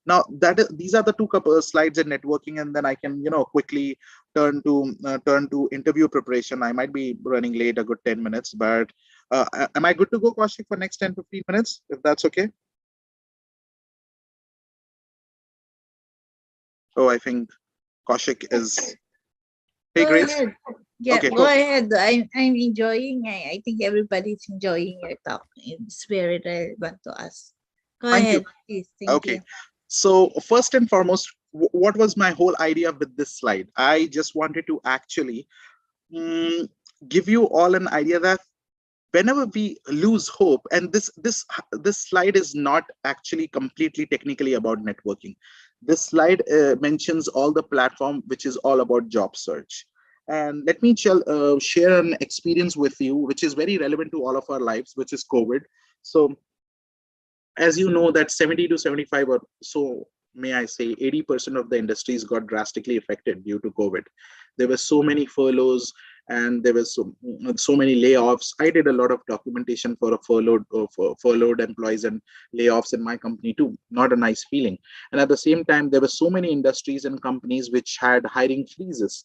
Now these are the two couple slides in networking, and then I can quickly turn to interview preparation. I might be running late a good 10 minutes, but am I good to go, Kaushik, for next 10-15 minutes, if that's okay? Oh, I think Kaushik is. Hey, Go Grace. ahead. Yeah, Okay, go cool. ahead. I'm enjoying. I think everybody's enjoying your talk. It's very relevant to us. Go Thank you. ahead, please. Thank Okay. you. So first and foremost, what was my whole idea with this slide? I just wanted to actually mm, give you all an idea that whenever we lose hope, and this slide is not actually completely technically about networking. This slide mentions all the platform which is all about job search. And let me share an experience with you which is very relevant to all of our lives, which is COVID. So as you know that 70 to 75, or so may I say 80% of the industries got drastically affected due to COVID. There were so many furloughs, and there was so many layoffs. I did a lot of documentation for a furloughed employees and layoffs in my company too. Not a nice feeling. And at the same time, there were so many industries and companies which had hiring freezes.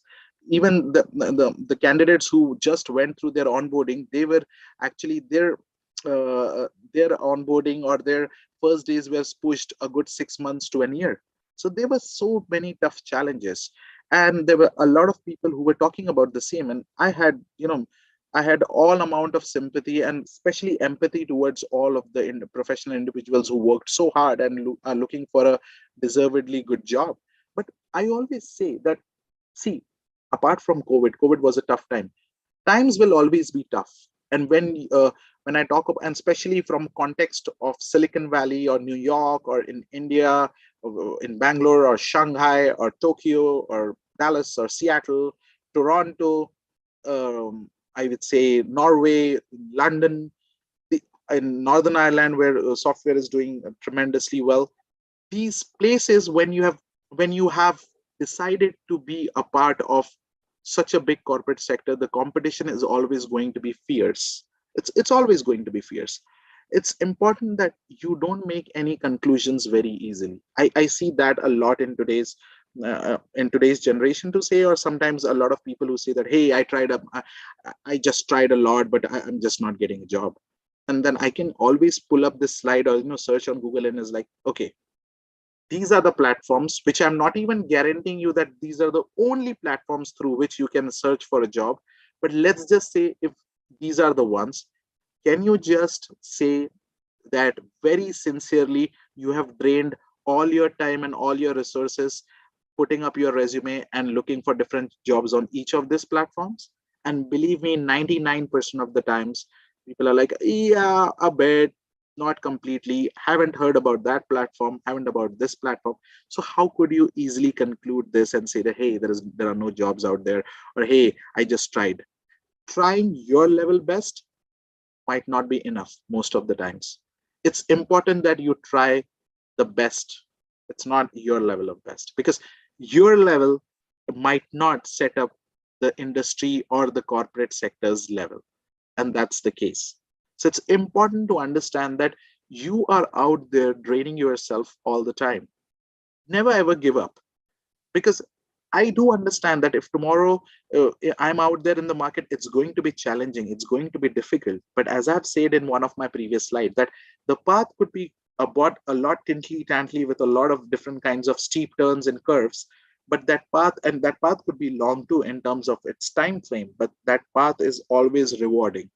Even the candidates who just went through their onboarding, they were actually their onboarding or their first days was pushed a good 6 months to a year. So there were so many tough challenges, and there were a lot of people who were talking about the same. And I had all amount of sympathy and especially empathy towards all of the professional individuals who worked so hard and are looking for a deservedly good job. But I always say that, see, apart from COVID was a tough time. Times will always be tough. And when I talk about, and especially from context of Silicon Valley or New York or in India, or in Bangalore or Shanghai or Tokyo or Dallas or Seattle, Toronto, I would say Norway, London, the, in Northern Ireland, where software is doing tremendously well. These places, when you have decided to be a part of such a big corporate sector, the competition is always going to be fierce. It's always going to be fierce. It's important that you don't make any conclusions very easily. I see that a lot in today's generation, to say, or sometimes a lot of people who say that, hey, I just tried a lot, but I'm just not getting a job. And then I can always pull up this slide or search on Google, and is like, okay, these are the platforms, which I'm not even guaranteeing you that these are the only platforms through which you can search for a job. But let's just say if these are the ones, can you just say that very sincerely you have drained all your time and all your resources putting up your resume and looking for different jobs on each of these platforms? And believe me, 99% of the times, people are like, yeah, a bit, not completely, haven't heard about that platform, haven't about this platform. So how could you easily conclude this and say that, hey, there are no jobs out there, or hey, I just tried? Trying your level best might not be enough most of the times. It's important that you try the best. It's not your level of best, because your level might not set up the industry or the corporate sector's level. And that's the case. So it's important to understand that you are out there draining yourself all the time. Never ever give up, because I do understand that if tomorrow I'm out there in the market, it's going to be challenging, it's going to be difficult. But as I've said in one of my previous slides, that the path could be about a lot tintly tantly with a lot of different kinds of steep turns and curves. But that path could be long too in terms of its time frame. But that path is always rewarding.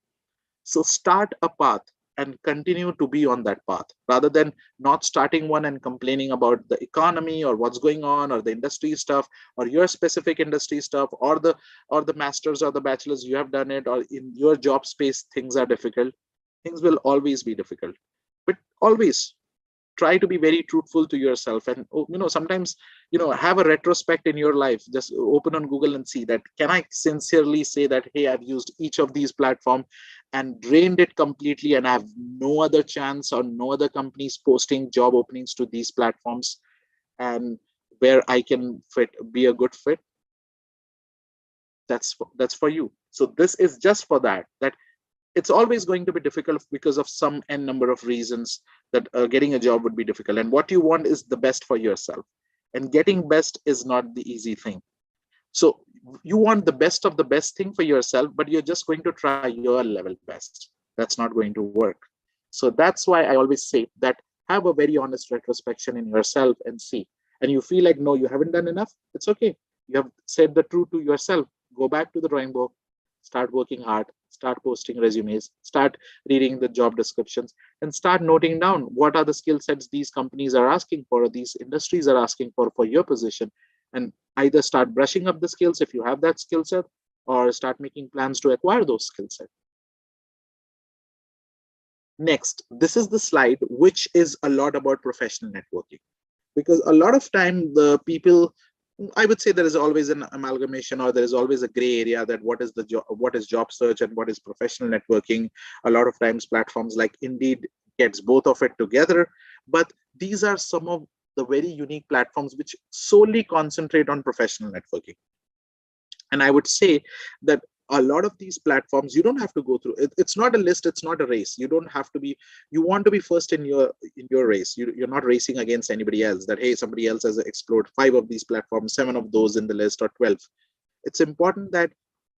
So start a path. and continue to be on that path, rather than not starting one and complaining about the economy or what's going on, or the industry stuff, or your specific industry stuff, or the masters or the bachelors you have done it, or in your job space things are difficult. Things will always be difficult, but always try to be very truthful to yourself. And sometimes have a retrospect in your life. Just open on Google and see that, can I sincerely say that, hey, I've used each of these platforms and drained it completely, and I have no other chance or no other companies posting job openings to these platforms, and where I can be a good fit. That's for you. So this is just for that it's always going to be difficult because of some n number of reasons, that getting a job would be difficult, and what you want is the best for yourself, and getting best is not the easy thing. So you want the best of the best thing for yourself, but you're just going to try your level best. That's not going to work. So that's why I always say that, have a very honest retrospection in yourself and see. And you feel like, no, you haven't done enough, it's okay. You have said the truth to yourself. Go back to the drawing board, start working hard, start posting resumes, start reading the job descriptions, and start noting down what are the skill sets these companies are asking for, or these industries are asking for your position. And either start brushing up the skills if you have that skill set, or start making plans to acquire those skill sets. Next, this is the slide which is a lot about professional networking, because a lot of time the people, I would say, there is always an amalgamation, or there is always a gray area, that what is the job, what is job search, and what is professional networking. A lot of times platforms like Indeed gets both of it together, but these are some of the very unique platforms which solely concentrate on professional networking. And I would say that a lot of these platforms, you don't have to go through it. It's not a list, it's not a race. You don't have to be, you want to be first in your race. You're not racing against anybody else, that hey, somebody else has explored 5 of these platforms, 7 of those in the list, or 12. It's important that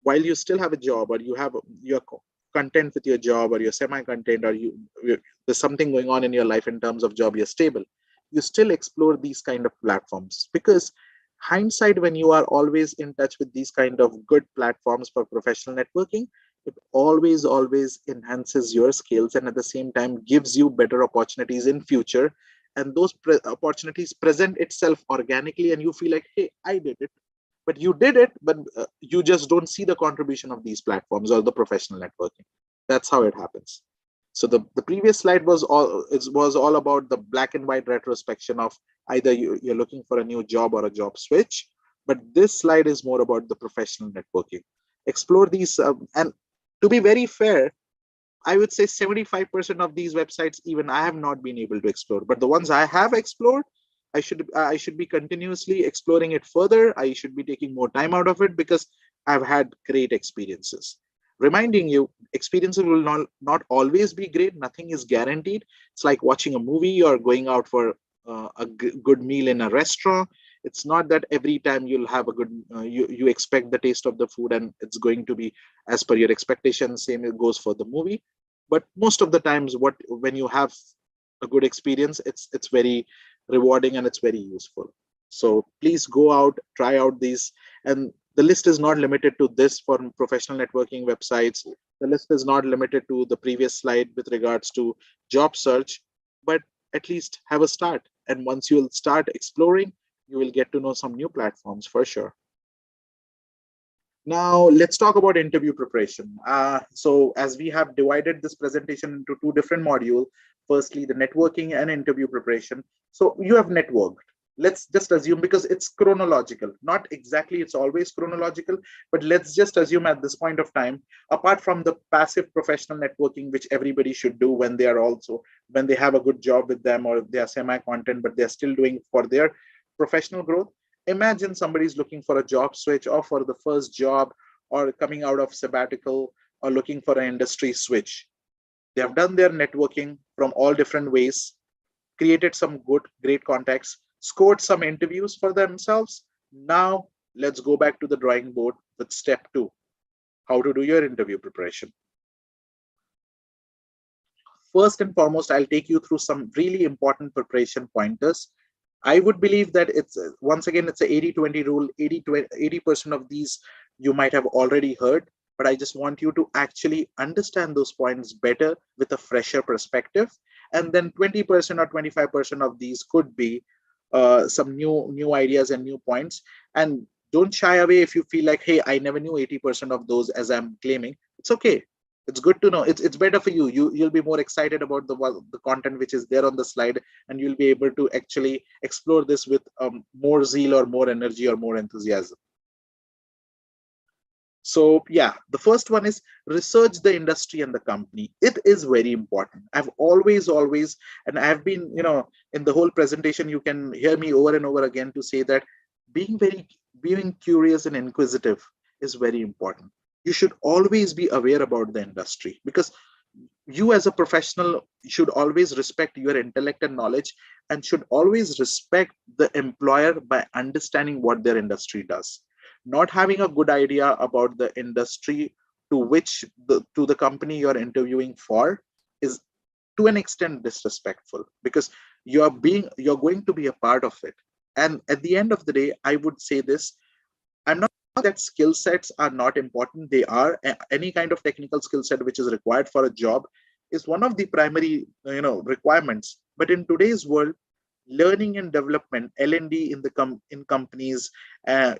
while you still have a job, or you're content with your job, or you're semi-content, or there's something going on in your life in terms of job, you're stable, you still explore these kind of platforms. Because hindsight, when you are always in touch with these kind of good platforms for professional networking, it always enhances your skills, and at the same time gives you better opportunities in future. And those opportunities present itself organically, and you feel like, hey, I did it. But you did it, but you just don't see the contribution of these platforms or the professional networking. That's how it happens. So the previous slide was all about the black and white retrospection of either you're looking for a new job or a job switch. But this slide is more about the professional networking. Explore these, and to be very fair, I would say 75% of these websites, even I have not been able to explore. But the ones I have explored, I should be continuously exploring it further. I should be taking more time out of it, because I've had great experiences. Reminding you, experiences will not always be great. Nothing is guaranteed. It's like watching a movie or going out for a good meal in a restaurant. It's not that every time you'll have a good, you expect the taste of the food and it's going to be as per your expectations. Same it goes for the movie. But most of the times, when you have a good experience, it's very rewarding and it's very useful. So please go out, try out these. And the list is not limited to this for professional networking websites. The list is not limited to the previous slide with regards to job search, but at least have a start. And once you'll start exploring, you will get to know some new platforms for sure. Now, let's talk about interview preparation. So as we have divided this presentation into 2 different modules, firstly, the networking and interview preparation. So you have networked. Let's just assume, because it's chronological, not exactly it's always chronological, but let's just assume at this point of time, apart from the passive professional networking, which everybody should do when they have a good job with them, or they are semi-content, but they're still doing for their professional growth. Imagine somebody's looking for a job switch, or for the first job, or coming out of sabbatical, or looking for an industry switch. They have done their networking from all different ways, created some great contacts, scored some interviews for themselves. Now let's go back to the drawing board with step 2, how to do your interview preparation. First and foremost, I'll take you through some really important preparation pointers. I would believe that it's, once again, it's a 80-20 rule. 80% of these you might have already heard, but I just want you to actually understand those points better with a fresher perspective. And then 20% or 25% of these could be some new ideas and new points. And don't shy away if you feel like, hey, I never knew 80% of those as I'm claiming. It's okay. It's good to know. It's better for you. You'll be more excited about the content which is there on the slide, and you'll be able to actually explore this with more zeal or more energy or more enthusiasm. So yeah, the first one is research the industry and the company. It is very important. I've always, and I've been, in the whole presentation, you can hear me over and over again to say that being very, being curious and inquisitive is very important. You should always be aware about the industry, because you as a professional should always respect your intellect and knowledge, and should always respect the employer by understanding what their industry does. Not having a good idea about the industry to which to the company you're interviewing for is to an extent disrespectful, because you're going to be a part of it. And at the end of the day, I would say this: I'm not that skill sets are not important. They are. Any kind of technical skill set which is required for a job is one of the primary requirements. But in today's world, learning and development, L&D in in companies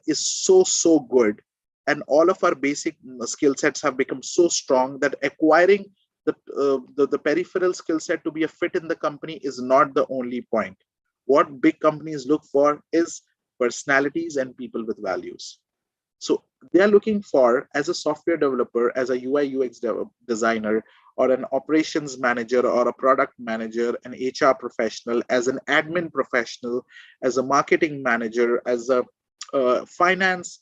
is so good, and all of our basic skill sets have become so strong that acquiring the peripheral skill set to be a fit in the company is not the only point. What big companies look for is personalities and people with values. So they are looking for, as a software developer, as a UI UX designer, or an operations manager, or a product manager, an HR professional, as an admin professional, as a marketing manager, as a finance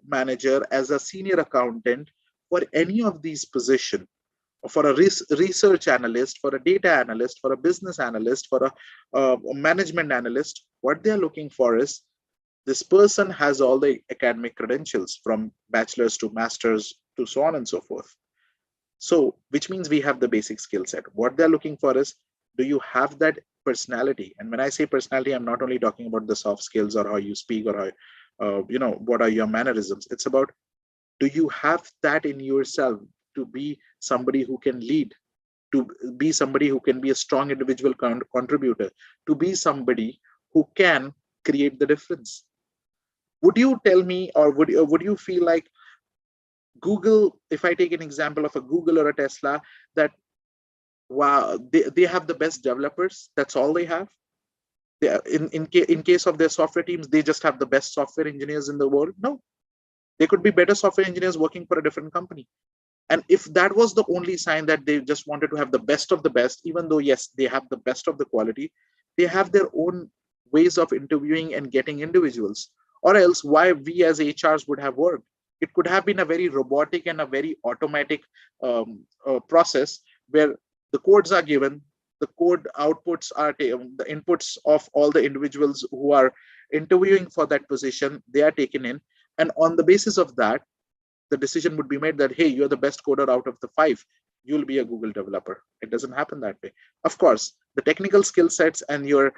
manager, as a senior accountant, for any of these positions, for a research analyst, for a data analyst, for a business analyst, for a management analyst. What they are looking for is this person has all the academic credentials, from bachelor's to master's to so on and so forth. So, which means we have the basic skill set. What they're looking for is, do you have that personality? And when I say personality, I'm not only talking about the soft skills or how you speak or how, what are your mannerisms. It's about, do you have that in yourself to be somebody who can lead, to be somebody who can be a strong individual contributor, to be somebody who can create the difference? Would you tell me, or would you feel like Google, if I take an example of a Google or a Tesla, that wow, they have the best developers, that's all they have? In case of their software teams, they just have the best software engineers in the world? No, they could be better software engineers working for a different company. And if that was the only sign that they just wanted to have the best of the best, even though yes, they have the best of the quality, they have their own ways of interviewing and getting individuals. Or else, why we as HRs would have worked? It could have been a very robotic and a very automatic process, where the codes are given, the code outputs are the inputs of all the individuals who are interviewing for that position, they are taken in, and on the basis of that, the decision would be made that, hey, you're the best coder out of the 5, you'll be a Google developer. It doesn't happen that way. Of course, the technical skill sets and your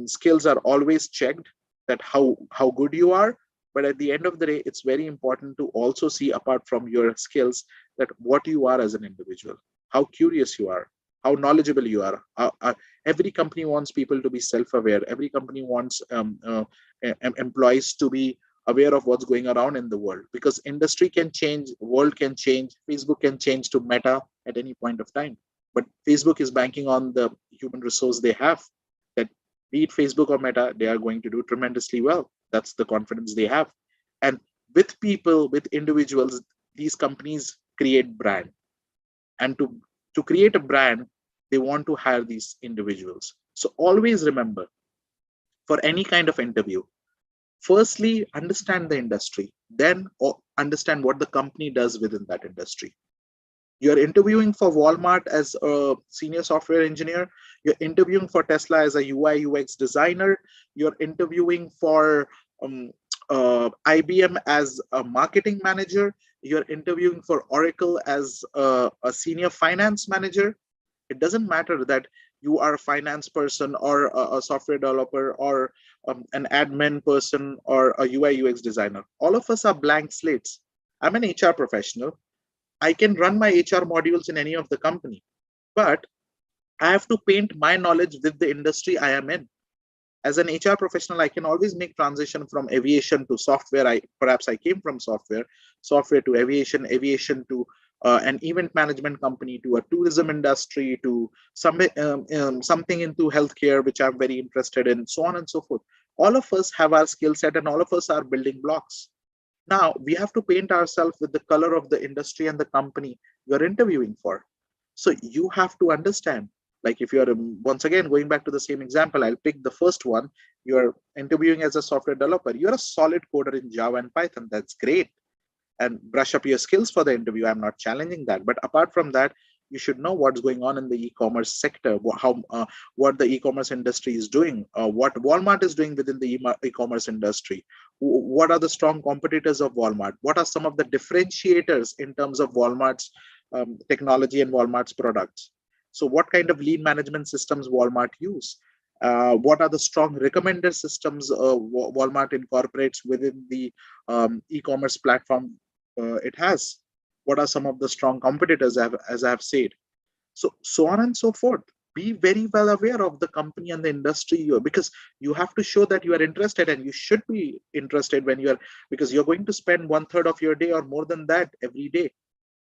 skills are always checked, that how good you are. But at the end of the day, it's very important to also see, apart from your skills, that what you are as an individual, how curious you are, how knowledgeable you are. Every company wants people to be self-aware. Every company wants employees to be aware of what's going around in the world, because industry can change, world can change, Facebook can change to Meta at any point of time. But Facebook is banking on the human resource they have, that be it Facebook or Meta, they are going to do tremendously well. That's the confidence they have. And with people, with individuals, these companies create brand. And to create a brand, they want to hire these individuals. So always remember, for any kind of interview, firstly, understand the industry, then understand what the company does within that industry. You're interviewing for Walmart as a senior software engineer, you're interviewing for Tesla as a UI UX designer, you're interviewing for IBM as a marketing manager, you're interviewing for Oracle as a senior finance manager. It doesn't matter that you are a finance person or a software developer or an admin person or a UI UX designer. All of us are blank slates. I'm an HR professional. I can run my HR modules in any of the company, but I have to paint my knowledge with the industry I am in. As an HR professional, I can always make transition from aviation to software. I came from software to aviation, aviation to an event management company, to a tourism industry, to something into healthcare, which I'm very interested in, so on and so forth. All of us have our skill set, and all of us are building blocks. Now we have to paint ourselves with the color of the industry and the company you're interviewing for. So you have to understand, like if you're once again going back to the same example, I'll pick the first one. You're interviewing as a software developer. You're a solid coder in Java and Python. That's great, and brush up your skills for the interview. I'm not challenging that, but apart from that, you should know what's going on in the e-commerce sector, what the e-commerce industry is doing, what Walmart is doing within the e-commerce industry, what are the strong competitors of Walmart, what are some of the differentiators in terms of Walmart's technology and Walmart's products. So what kind of lead management systems Walmart use, what are the strong recommender systems Walmart incorporates within the e-commerce platform it has, what are some of the strong competitors, as I have said. So on and so forth. Be very well aware of the company and the industry because you have to show that you are interested, and you should be interested when you are, because you're going to spend 1/3 of your day or more than that every day.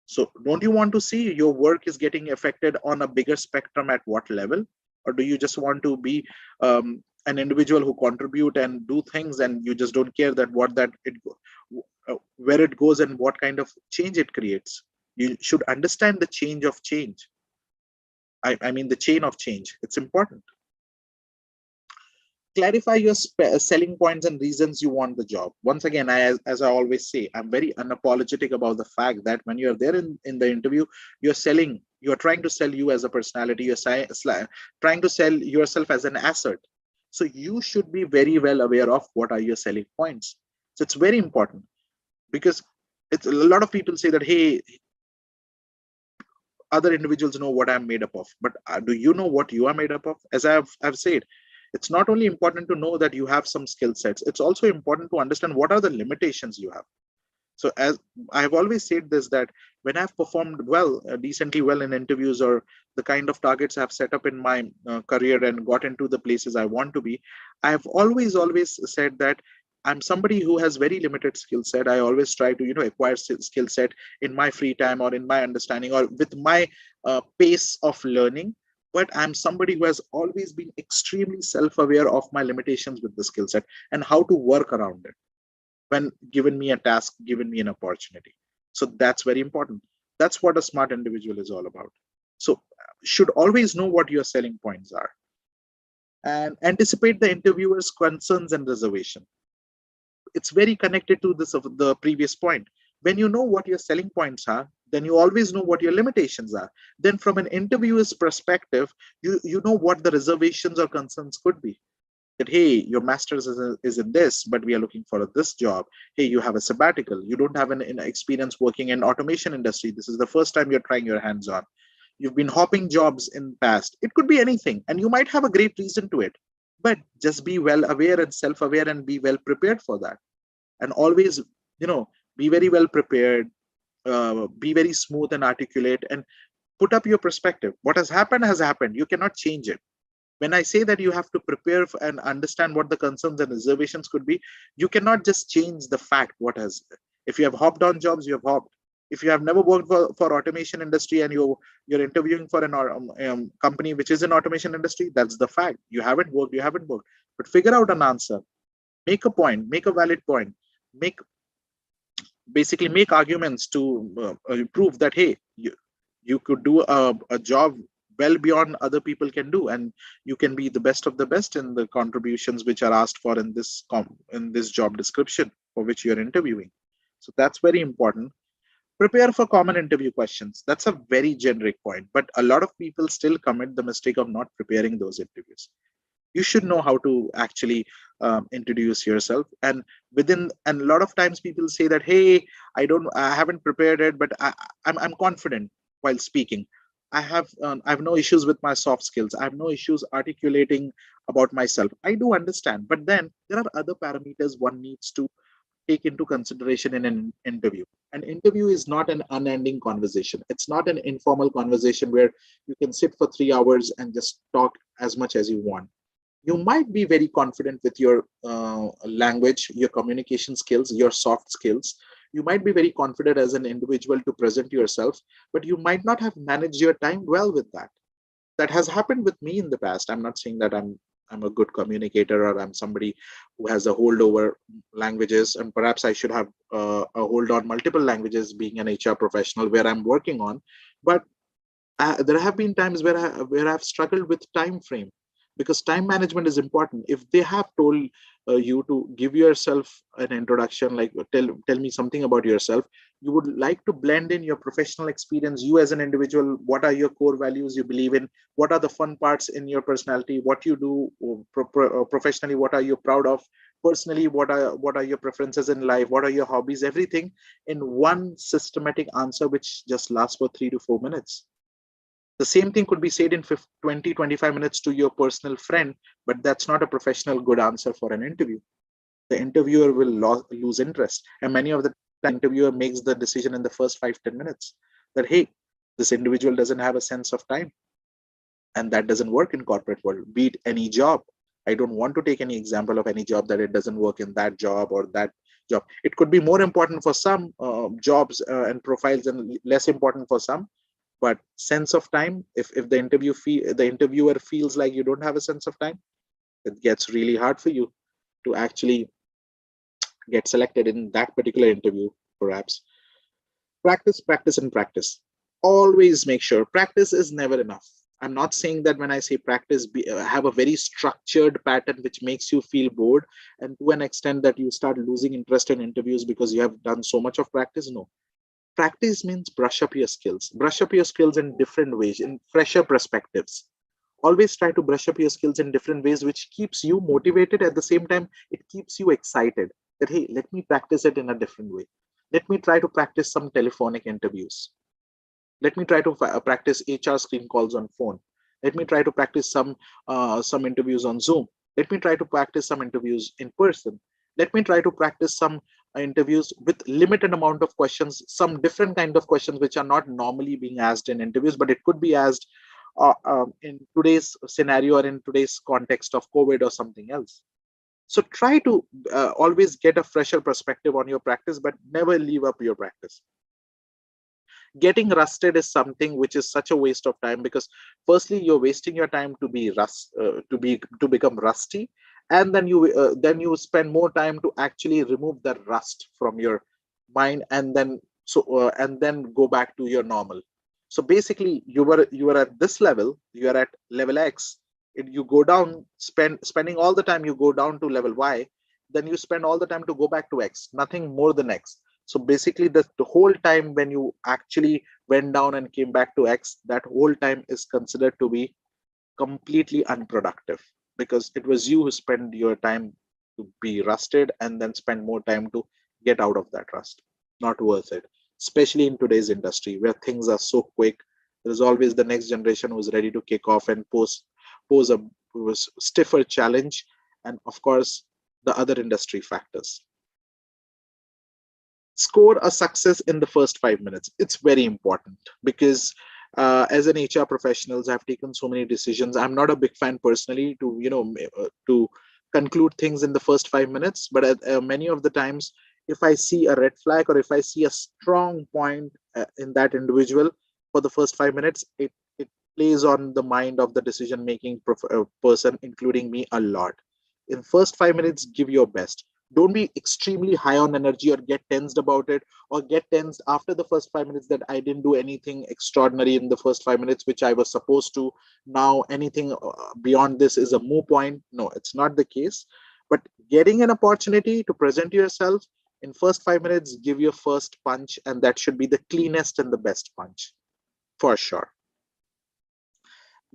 So don't you want to see your work is getting affected on a bigger spectrum? At what level? Or do you just want to be an individual who contribute and do things, and you just don't care that where it goes and what kind of change it creates? You should understand the change of change. I mean the chain of change. It's important. Clarify your selling points and reasons you want the job. Once again, as I always say, I'm very unapologetic about the fact that when you're there in the interview, you're trying to sell you as a personality, trying to sell yourself as an asset. So you should be very well aware of what are your selling points. So it's very important, because it's a lot of people say that, hey, other individuals know what I'm made up of, but do you know what you are made up of? As I've said, it's not only important to know that you have some skill sets, it's also important to understand what are the limitations you have. So as I have always said this, that when I've performed well, decently well in interviews, or the kind of targets I've set up in my career and got into the places I want to be, I've always said that I'm somebody who has very limited skill set. I always try to acquire skill set in my free time, or in my understanding, or with my pace of learning. But I'm somebody who has always been extremely self-aware of my limitations with the skill set and how to work around it when given me a task, given me an opportunity. So that's very important. That's what a smart individual is all about. So should always know what your selling points are, and anticipate the interviewer's concerns and reservation. It's very connected to this of the previous point. When you know what your selling points are, then you always know what your limitations are. Then from an interviewer's perspective, you know what the reservations or concerns could be. That, hey, your master's is in this, but we are looking for this job. Hey, you have a sabbatical, you don't have an experience working in automation industry, this is the first time you're trying your hands on, you've been hopping jobs in past. It could be anything, and you might have a great reason to it, but just be well aware and self-aware, and be well prepared for that. And always be very well prepared, be very smooth and articulate, and put up your perspective. What has happened, you cannot change it. When I say that you have to prepare and understand what the concerns and reservations could be, you cannot just change the fact what has. If you have hopped on jobs, you have hopped. If you have never worked for automation industry, and you're interviewing for an company which is in automation industry, that's the fact. You haven't worked. But figure out an answer, make a point, make a valid point, basically make arguments to prove that, hey, you could do a job well beyond other people can do, and you can be the best of the best in the contributions which are asked for in this job description for which you're interviewing. So that's very important. Prepare for common interview questions. That's a very generic point, but a lot of people still commit the mistake of not preparing those interviews. You should know how to actually introduce yourself, and a lot of times people say that, hey, I haven't prepared it, but I'm confident while speaking. I have no issues with my soft skills, I have no issues articulating about myself. I do understand, but then there are other parameters one needs to take into consideration in an interview. An interview is not an unending conversation. It's not an informal conversation where you can sit for 3 hours and just talk as much as you want. You might be very confident with your language, your communication skills, your soft skills. You might be very confident as an individual to present yourself, but you might not have managed your time well with that. That has happened with me in the past. I'm not saying that I'm a good communicator or I'm somebody who has a hold over languages, and perhaps I should have a hold on multiple languages being an HR professional where I'm working on. But there have been times where I've struggled with time frame, because time management is important. If they have told you to give yourself an introduction, like tell me something about yourself, you would like to blend in your professional experience, you as an individual, what are your core values you believe in, what are the fun parts in your personality, what you do professionally, what are you proud of personally, what are your preferences in life, what are your hobbies, everything in one systematic answer which just lasts for 3 to 4 minutes. The same thing could be said in 20, 25 minutes to your personal friend, but that's not a professional good answer for an interview. The interviewer will lose interest. And many of the interviewer makes the decision in the first 5, 10 minutes that, hey, this individual doesn't have a sense of time. And that doesn't work in corporate world, be it any job. I don't want to take any example of any job that it doesn't work in that job or that job. It could be more important for some jobs and profiles and less important for some. But sense of time, if the the interviewer feels like you don't have a sense of time, it gets really hard for you to actually get selected in that particular interview. Perhaps practice, practice, and practice. Always make sure practice is never enough. I'm not saying that when I say practice, have a very structured pattern which makes you feel bored, and to an extent that you start losing interest in interviews because you have done so much of practice. No, practice means brush up your skills in different ways, in fresher perspectives. Always try to brush up your skills in different ways, which keeps you motivated. At the same time, it keeps you excited that, hey, let me practice it in a different way. Let me try to practice some telephonic interviews. Let me try to practice HR screen calls on phone. Let me try to practice some interviews on Zoom. Let me try to practice some interviews in person. Let me try to practice some interviews with limited amount of questions, some different kind of questions which are not normally being asked in interviews, but it could be asked in today's scenario or in today's context of COVID or something else. So try to always get a fresher perspective on your practice, but never leave up your practice. Getting rusted is something which is such a waste of time, because firstly you're wasting your time to become rusty, and then you spend more time to actually remove the rust from your mind, and then go back to your normal. So basically you were at this level, you are at level X, you go down, spending all the time, you go down to level Y, then you spend all the time to go back to X, nothing more than X. So basically the whole time when you actually went down and came back to X, that whole time is considered to be completely unproductive, because it was you who spent your time to be rusted and then spend more time to get out of that rust. Not worth it, especially in today's industry where things are so quick. There's always the next generation who's ready to kick off and pose a stiffer challenge, and of course the other industry factors. Score a success in the first 5 minutes. It's very important, because as an HR professionals, I've taken so many decisions. I'm not a big fan personally to to conclude things in the first 5 minutes, but many of the times, if I see a red flag or if I see a strong point in that individual for the first 5 minutes, it plays on the mind of the decision making person, including me, a lot. In first 5 minutes, give your best. Don't be extremely high on energy or get tensed about it, or get tensed after the first 5 minutes that I didn't do anything extraordinary in the first 5 minutes which I was supposed to. Now anything beyond this is a moo point. No, it's not the case. But getting an opportunity to present yourself in first 5 minutes, give your first punch, and that should be the cleanest and the best punch for sure.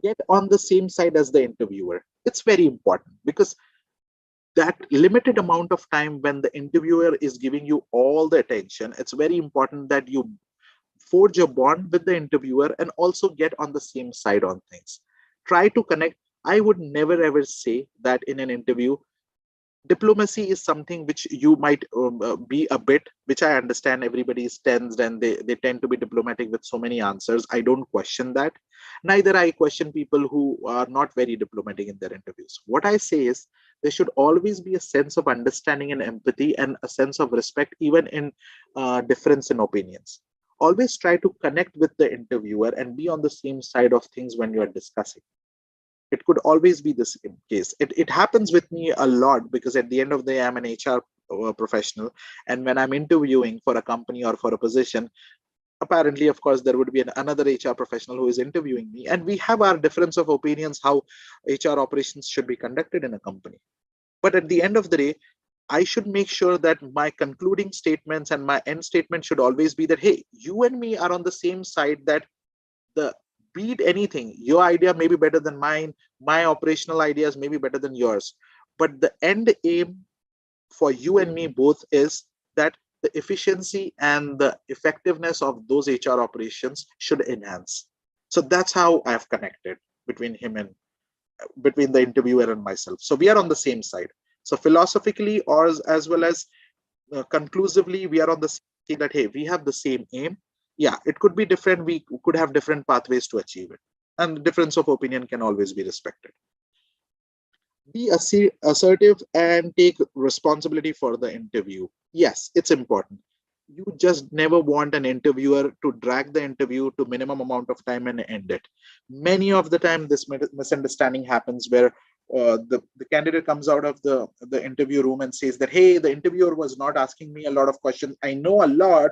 Get on the same side as the interviewer. It's very important, because that limited amount of time when the interviewer is giving you all the attention, it's very important that you forge a bond with the interviewer and also get on the same side on things. Try to connect. I would never ever say that in an interview, Diplomacy is something which you might be a bit, which I understand everybody is tensed and they tend to be diplomatic with so many answers. I don't question that. Neither I question people who are not very diplomatic in their interviews. What I say is there should always be a sense of understanding and empathy and a sense of respect, even in difference in opinions. Always try to connect with the interviewer and be on the same side of things when you are discussing. It could always be the same case. It happens with me a lot because at the end of the day, I'm an HR professional. And when I'm interviewing for a company or for a position, apparently, of course, there would be another HR professional who is interviewing me. And we have our difference of opinions how HR operations should be conducted in a company. But at the end of the day, I should make sure that my concluding statements and my end statement should always be that, hey, you and me are on the same side, that the beat anything, your idea may be better than mine, my operational ideas may be better than yours, but the end aim for you and me both is that the efficiency and the effectiveness of those HR operations should enhance. So that's how I've connected between him and between the interviewer and myself. So we are on the same side. So philosophically, or as well as conclusively, we are on the same, that hey, we have the same aim. Yeah, it could be different, we could have different pathways to achieve it, and difference of opinion can always be respected. Be assertive and take responsibility for the interview. Yes, it's important. You just never want an interviewer to drag the interview to minimum amount of time and end it. Many of the time this misunderstanding happens where the candidate comes out of the interview room and says that, hey, the interviewer was not asking me a lot of questions, I know a lot,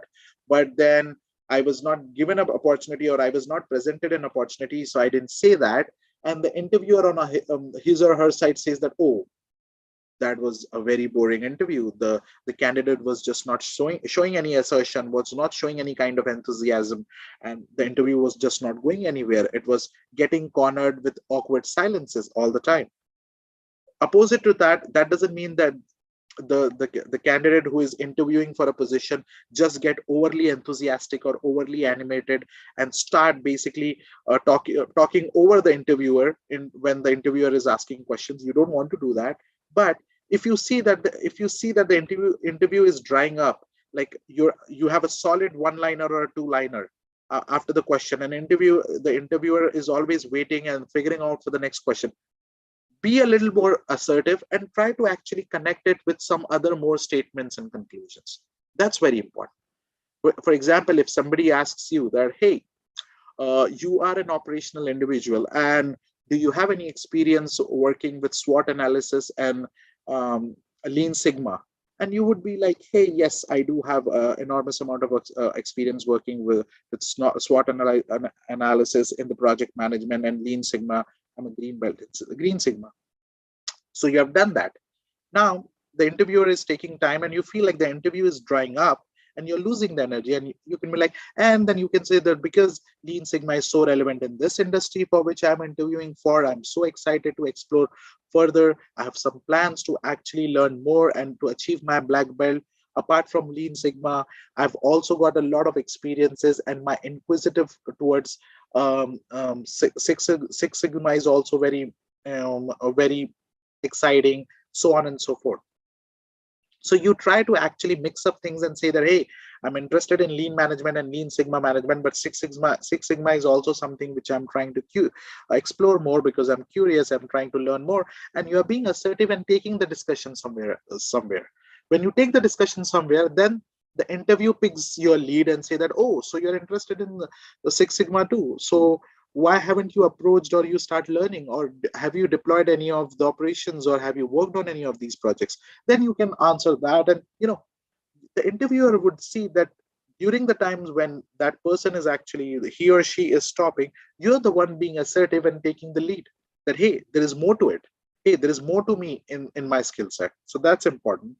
but then I was not given an opportunity, or I was not presented an opportunity, so I didn't say that. And the interviewer on his or her side says that, oh, that was a very boring interview. The candidate was just not showing any assertion, was not showing any kind of enthusiasm, and the interview was just not going anywhere. It was getting cornered with awkward silences all the time. Opposite to that, that doesn't mean that the candidate who is interviewing for a position just get overly enthusiastic or overly animated and start basically talking over the interviewer in when the interviewer is asking questions. You don't want to do that. But if you see that the interview is drying up, like you have a solid one liner or a two liner after the question, and the interviewer is always waiting and figuring out for the next question, be a little more assertive and try to actually connect it with some other more statements and conclusions. That's very important. For example, if somebody asks you that, hey, you are an operational individual, and do you have any experience working with SWOT analysis and Lean Sigma? And you would be like, hey, yes, I do have enormous amount of experience working with SWOT analysis in the project management and Lean Sigma. I'm a green belt. It's a Green Sigma. So you have done that. Now the interviewer is taking time, and you feel like the interview is drying up, and you're losing the energy. And you can be like, and then you can say that because Lean Sigma is so relevant in this industry for which I'm interviewing for, I'm so excited to explore further. I have some plans to actually learn more and to achieve my black belt. Apart from Lean Sigma, I've also got a lot of experiences, and my inquisitive towards Six Sigma is also very exciting, so on and so forth. So you try to actually mix up things and say that, hey, I'm interested in lean management and Lean Sigma management, but Six Sigma is also something which I'm trying to explore more because I'm curious, I'm trying to learn more. And you're being assertive and taking the discussion somewhere. When you take the discussion somewhere, then the interview picks your lead and say that, oh, so you're interested in the Six Sigma too. So why haven't you approached or you start learning, or have you deployed any of the operations, or have you worked on any of these projects? Then you can answer that. And the interviewer would see that during the times when that person is actually, he or she is stopping, you're the one being assertive and taking the lead, that hey, there is more to it, hey, there is more to me in my skill set. So that's important.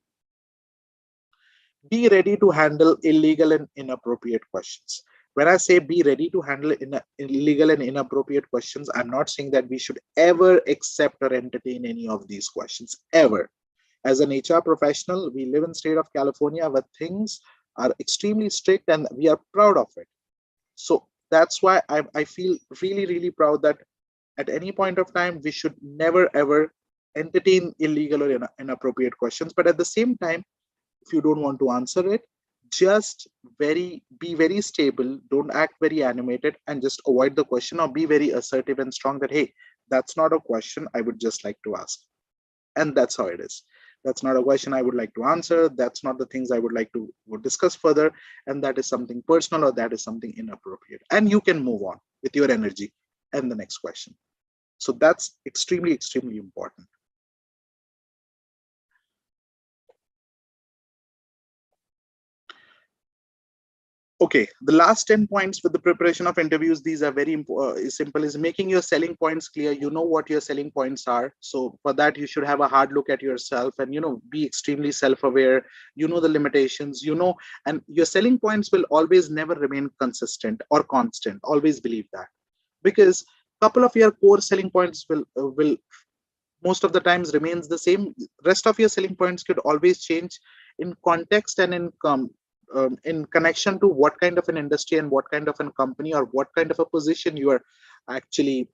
Be ready to handle illegal and inappropriate questions. When I say be ready to handle illegal and inappropriate questions, I'm not saying that we should ever accept or entertain any of these questions, ever. As an HR professional, we live in state of California where things are extremely strict, and we are proud of it. So that's why I feel really, really proud that at any point of time, we should never, ever entertain illegal or inappropriate questions, but at the same time, if you don't want to answer it, just be very stable, don't act very animated, and just avoid the question, or be very assertive and strong that, hey, that's not a question I would just like to ask. And that's how it is. That's not a question I would like to answer. That's not the things I would like to discuss further. And that is something personal, or that is something inappropriate. And you can move on with your energy and the next question. So that's extremely, extremely important. Okay, the last 10 points with the preparation of interviews, these are very simple, is making your selling points clear. You know what your selling points are. So for that, you should have a hard look at yourself and, be extremely self-aware. You know the limitations, and your selling points will always never remain consistent or constant. Always believe that, because a couple of your core selling points will most of the times remains the same. Rest of your selling points could always change in context and in connection to what kind of an industry and what kind of a company or what kind of a position you are actually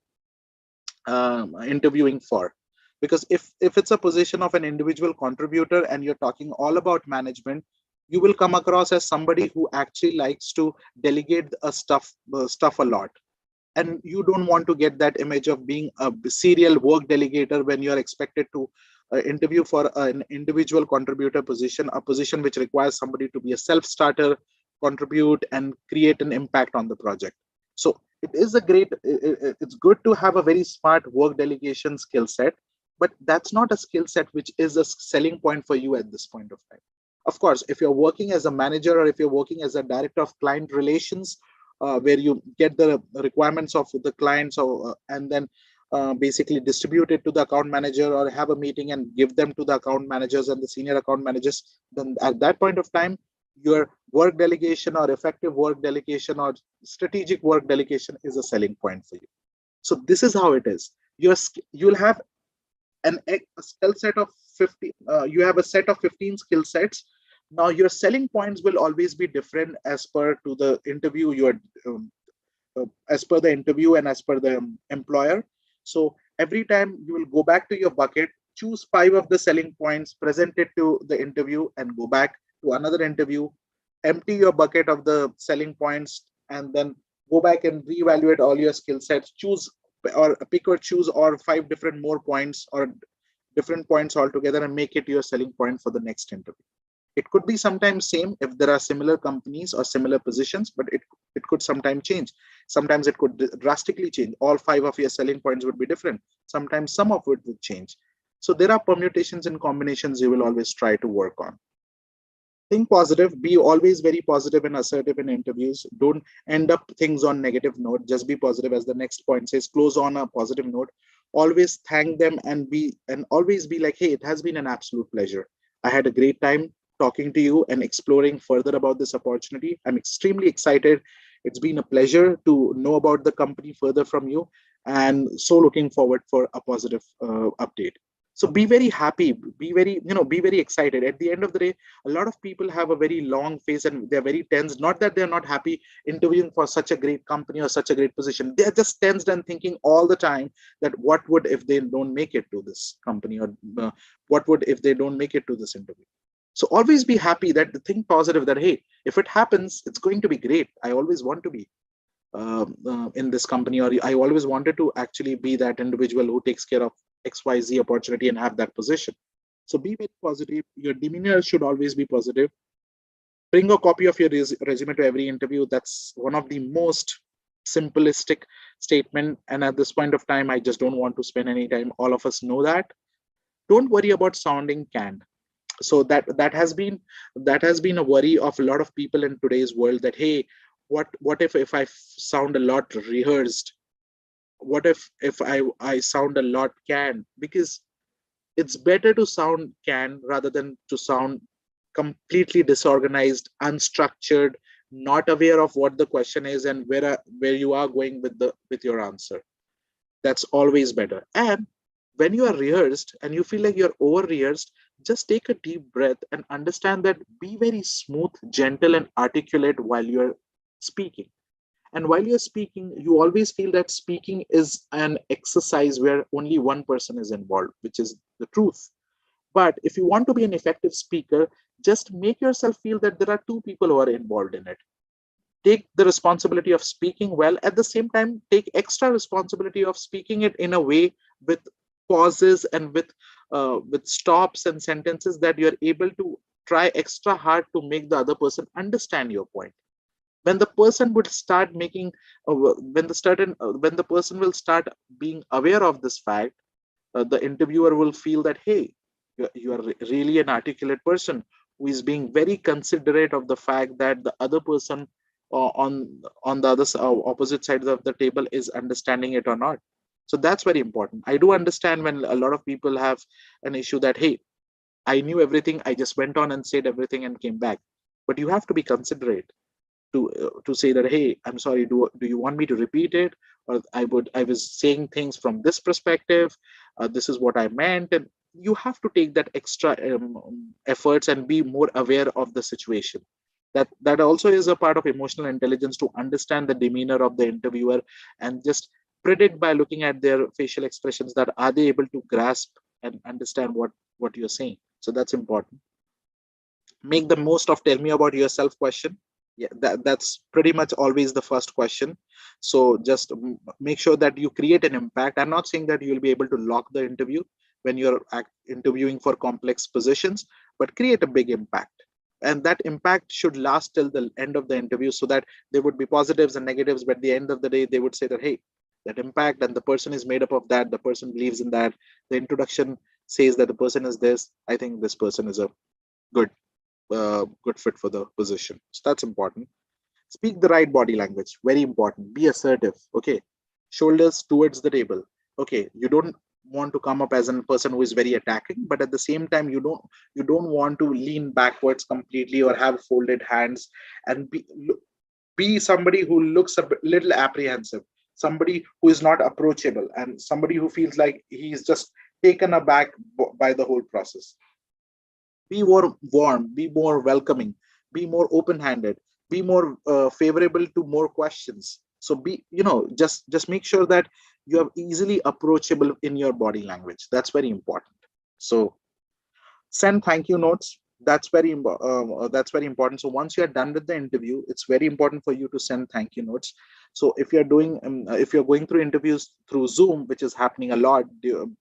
interviewing for. Because if it's a position of an individual contributor and you're talking all about management, you will come across as somebody who actually likes to delegate stuff a lot, and you don't want to get that image of being a serial work delegator when you're expected to interview for an individual contributor position, a position which requires somebody to be a self-starter, contribute and create an impact on the project. So it is it's good to have a very smart work delegation skill set, but that's not a skill set which is a selling point for you at this point of time. Of course, if you're working as a manager, or if you're working as a director of client relations, where you get the requirements of the clients, and then basically distribute it to the account manager, or have a meeting and give them to the account managers and the senior account managers, then at that point of time, your work delegation or effective work delegation or strategic work delegation is a selling point for you. So this is how it is. You'll have a skill set of 50. You have a set of 15 skill sets. Now your selling points will always be different as per to the interview as per the interview and as per the employer. So every time you will go back to your bucket, choose 5 of the selling points, present it to the interview, and go back to another interview, empty your bucket of the selling points, and then go back and reevaluate all your skill sets, choose or pick or choose or 5 different more points or different points altogether, and make it your selling point for the next interview. It could be sometimes same if there are similar companies or similar positions, but it could sometimes change. Sometimes it could drastically change. All 5 of your selling points would be different. Sometimes some of it would change. So there are permutations and combinations you will always try to work on. Think positive, be always very positive and assertive in interviews. Don't end up things on negative note. Just be positive, as the next point says, close on a positive note. Always thank them and always be like, hey, it has been an absolute pleasure. I had a great time talking to you and exploring further about this opportunity. I'm extremely excited. It's been a pleasure to know about the company further from you, and so looking forward for a positive update. So be very happy, be very excited. At the end of the day, a lot of people have a very long face and they're very tense. Not that they're not happy interviewing for such a great company or such a great position. They're just tensed and thinking all the time that what would if they don't make it to this company, or what would if they don't make it to this interview. So always be happy, that think positive, that hey, if it happens, it's going to be great. I always want to be in this company, or I always wanted to actually be that individual who takes care of XYZ opportunity and have that position. So be very positive. Your demeanor should always be positive. Bring a copy of your resume to every interview. That's one of the most simplistic statement. And at this point of time, I just don't want to spend any time. All of us know that. Don't worry about sounding canned. So that has been a worry of a lot of people in today's world, that hey, what if I sound a lot rehearsed, what if I sound a lot canned? Because it's better to sound canned rather than to sound completely disorganized, unstructured, not aware of what the question is and where you are going with your answer. That's always better. And when you are rehearsed and you feel like you're over rehearsed, just take a deep breath and understand that be very smooth, gentle, and articulate while you're speaking. And while you're speaking, you always feel that speaking is an exercise where only one person is involved, which is the truth. But if you want to be an effective speaker, just make yourself feel that there are two people who are involved in it. Take the responsibility of speaking well. At the same time, take extra responsibility of speaking it in a way with pauses and with stops and sentences that you're able to try extra hard to make the other person understand your point. When the person would start making when the person will start being aware of this fact, the interviewer will feel that, hey, you are really an articulate person who is being very considerate of the fact that the other person on the opposite side of the table is understanding it or not. So that's very important. I do understand when a lot of people have an issue that, hey, I knew everything, I just went on and said everything and came back. But you have to be considerate to say that, hey, I'm sorry, do you want me to repeat it, or I was saying things from this perspective, this is what I meant. And you have to take that extra efforts and be more aware of the situation. That also is a part of emotional intelligence, to understand the demeanor of the interviewer and just predict by looking at their facial expressions that are they able to grasp and understand what you're saying. So that's important. Make the most of tell me about yourself question. Yeah, that's pretty much always the first question. So just make sure that you create an impact. I'm not saying that you'll be able to lock the interview when you're interviewing for complex positions, but create a big impact. And that impact should last till the end of the interview, so that there would be positives and negatives, but at the end of the day they would say that, hey, that impact and the person is made up of that, the person believes in that, the introduction says that the person is this, I think this person is a good good fit for the position. So that's important. Speak the right body language, very important. Be assertive. Okay, shoulders towards the table. Okay, you don't want to come up as a person who is very attacking, but at the same time you don't want to lean backwards completely or have folded hands, and be somebody who looks a little apprehensive, somebody who is not approachable, and somebody who feels like he's just taken aback by the whole process. Be more warm, be more welcoming, be more open-handed, be more favorable to more questions. So be, just make sure that you are easily approachable in your body language. That's very important. So send thank you notes. That's very important. So once you are done with the interview, it's very important for you to send thank you notes. So if you're going through interviews through Zoom, which is happening a lot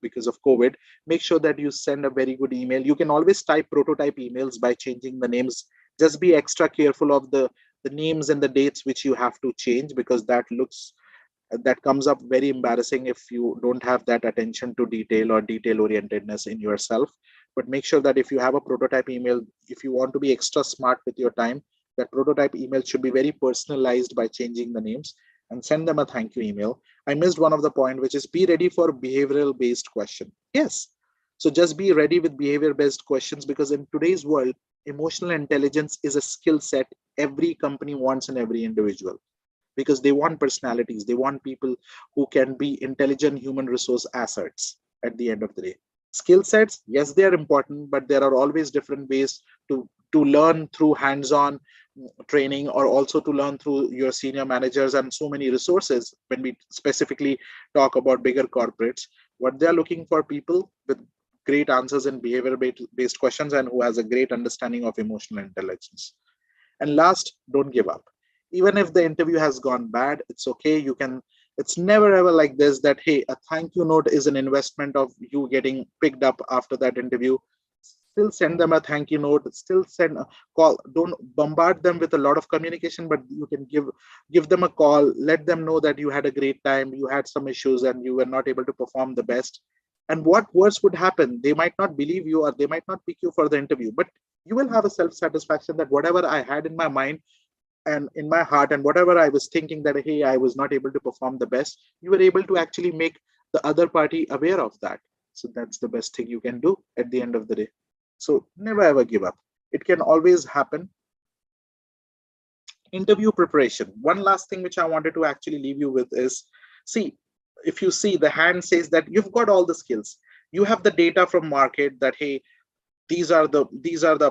because of COVID, make sure that you send a very good email. You can always type prototype emails by changing the names. Just be extra careful of the names and the dates which you have to change, because that comes up very embarrassing if you don't have that attention to detail or detail orientedness in yourself. But make sure that if you have a prototype email, if you want to be extra smart with your time, that prototype email should be very personalized by changing the names, and send them a thank you email. I missed one of the point, which is be ready for behavioral based question. Yes, so just be ready with behavior based questions, because in today's world, emotional intelligence is a skill set every company wants in every individual, because they want personalities, they want people who can be intelligent human resource assets at the end of the day. Skill sets, yes, they are important, but there are always different ways to learn through hands-on training, or also to learn through your senior managers and so many resources. When we specifically talk about bigger corporates, what they're looking for, people with great answers in behavior based questions and who has a great understanding of emotional intelligence. And last, don't give up. Even if the interview has gone bad, it's okay. It's never ever like this that, hey, a thank you note is an investment of you getting picked up after that interview. Still send them a thank you note, still send a call. Don't bombard them with a lot of communication, but you can give them a call, let them know that you had a great time, you had some issues and you were not able to perform the best. And what worse would happen? They might not believe you, or they might not pick you for the interview, but you will have a self satisfaction that whatever I had in my mind and in my heart, and whatever I was thinking that, hey, I was not able to perform the best, you were able to actually make the other party aware of that. So that's the best thing you can do at the end of the day. So never ever give up. It can always happen. Interview preparation. One last thing which I wanted to actually leave you with is, see, if you see the hand says that you've got all the skills, you have the data from market that, hey, these are the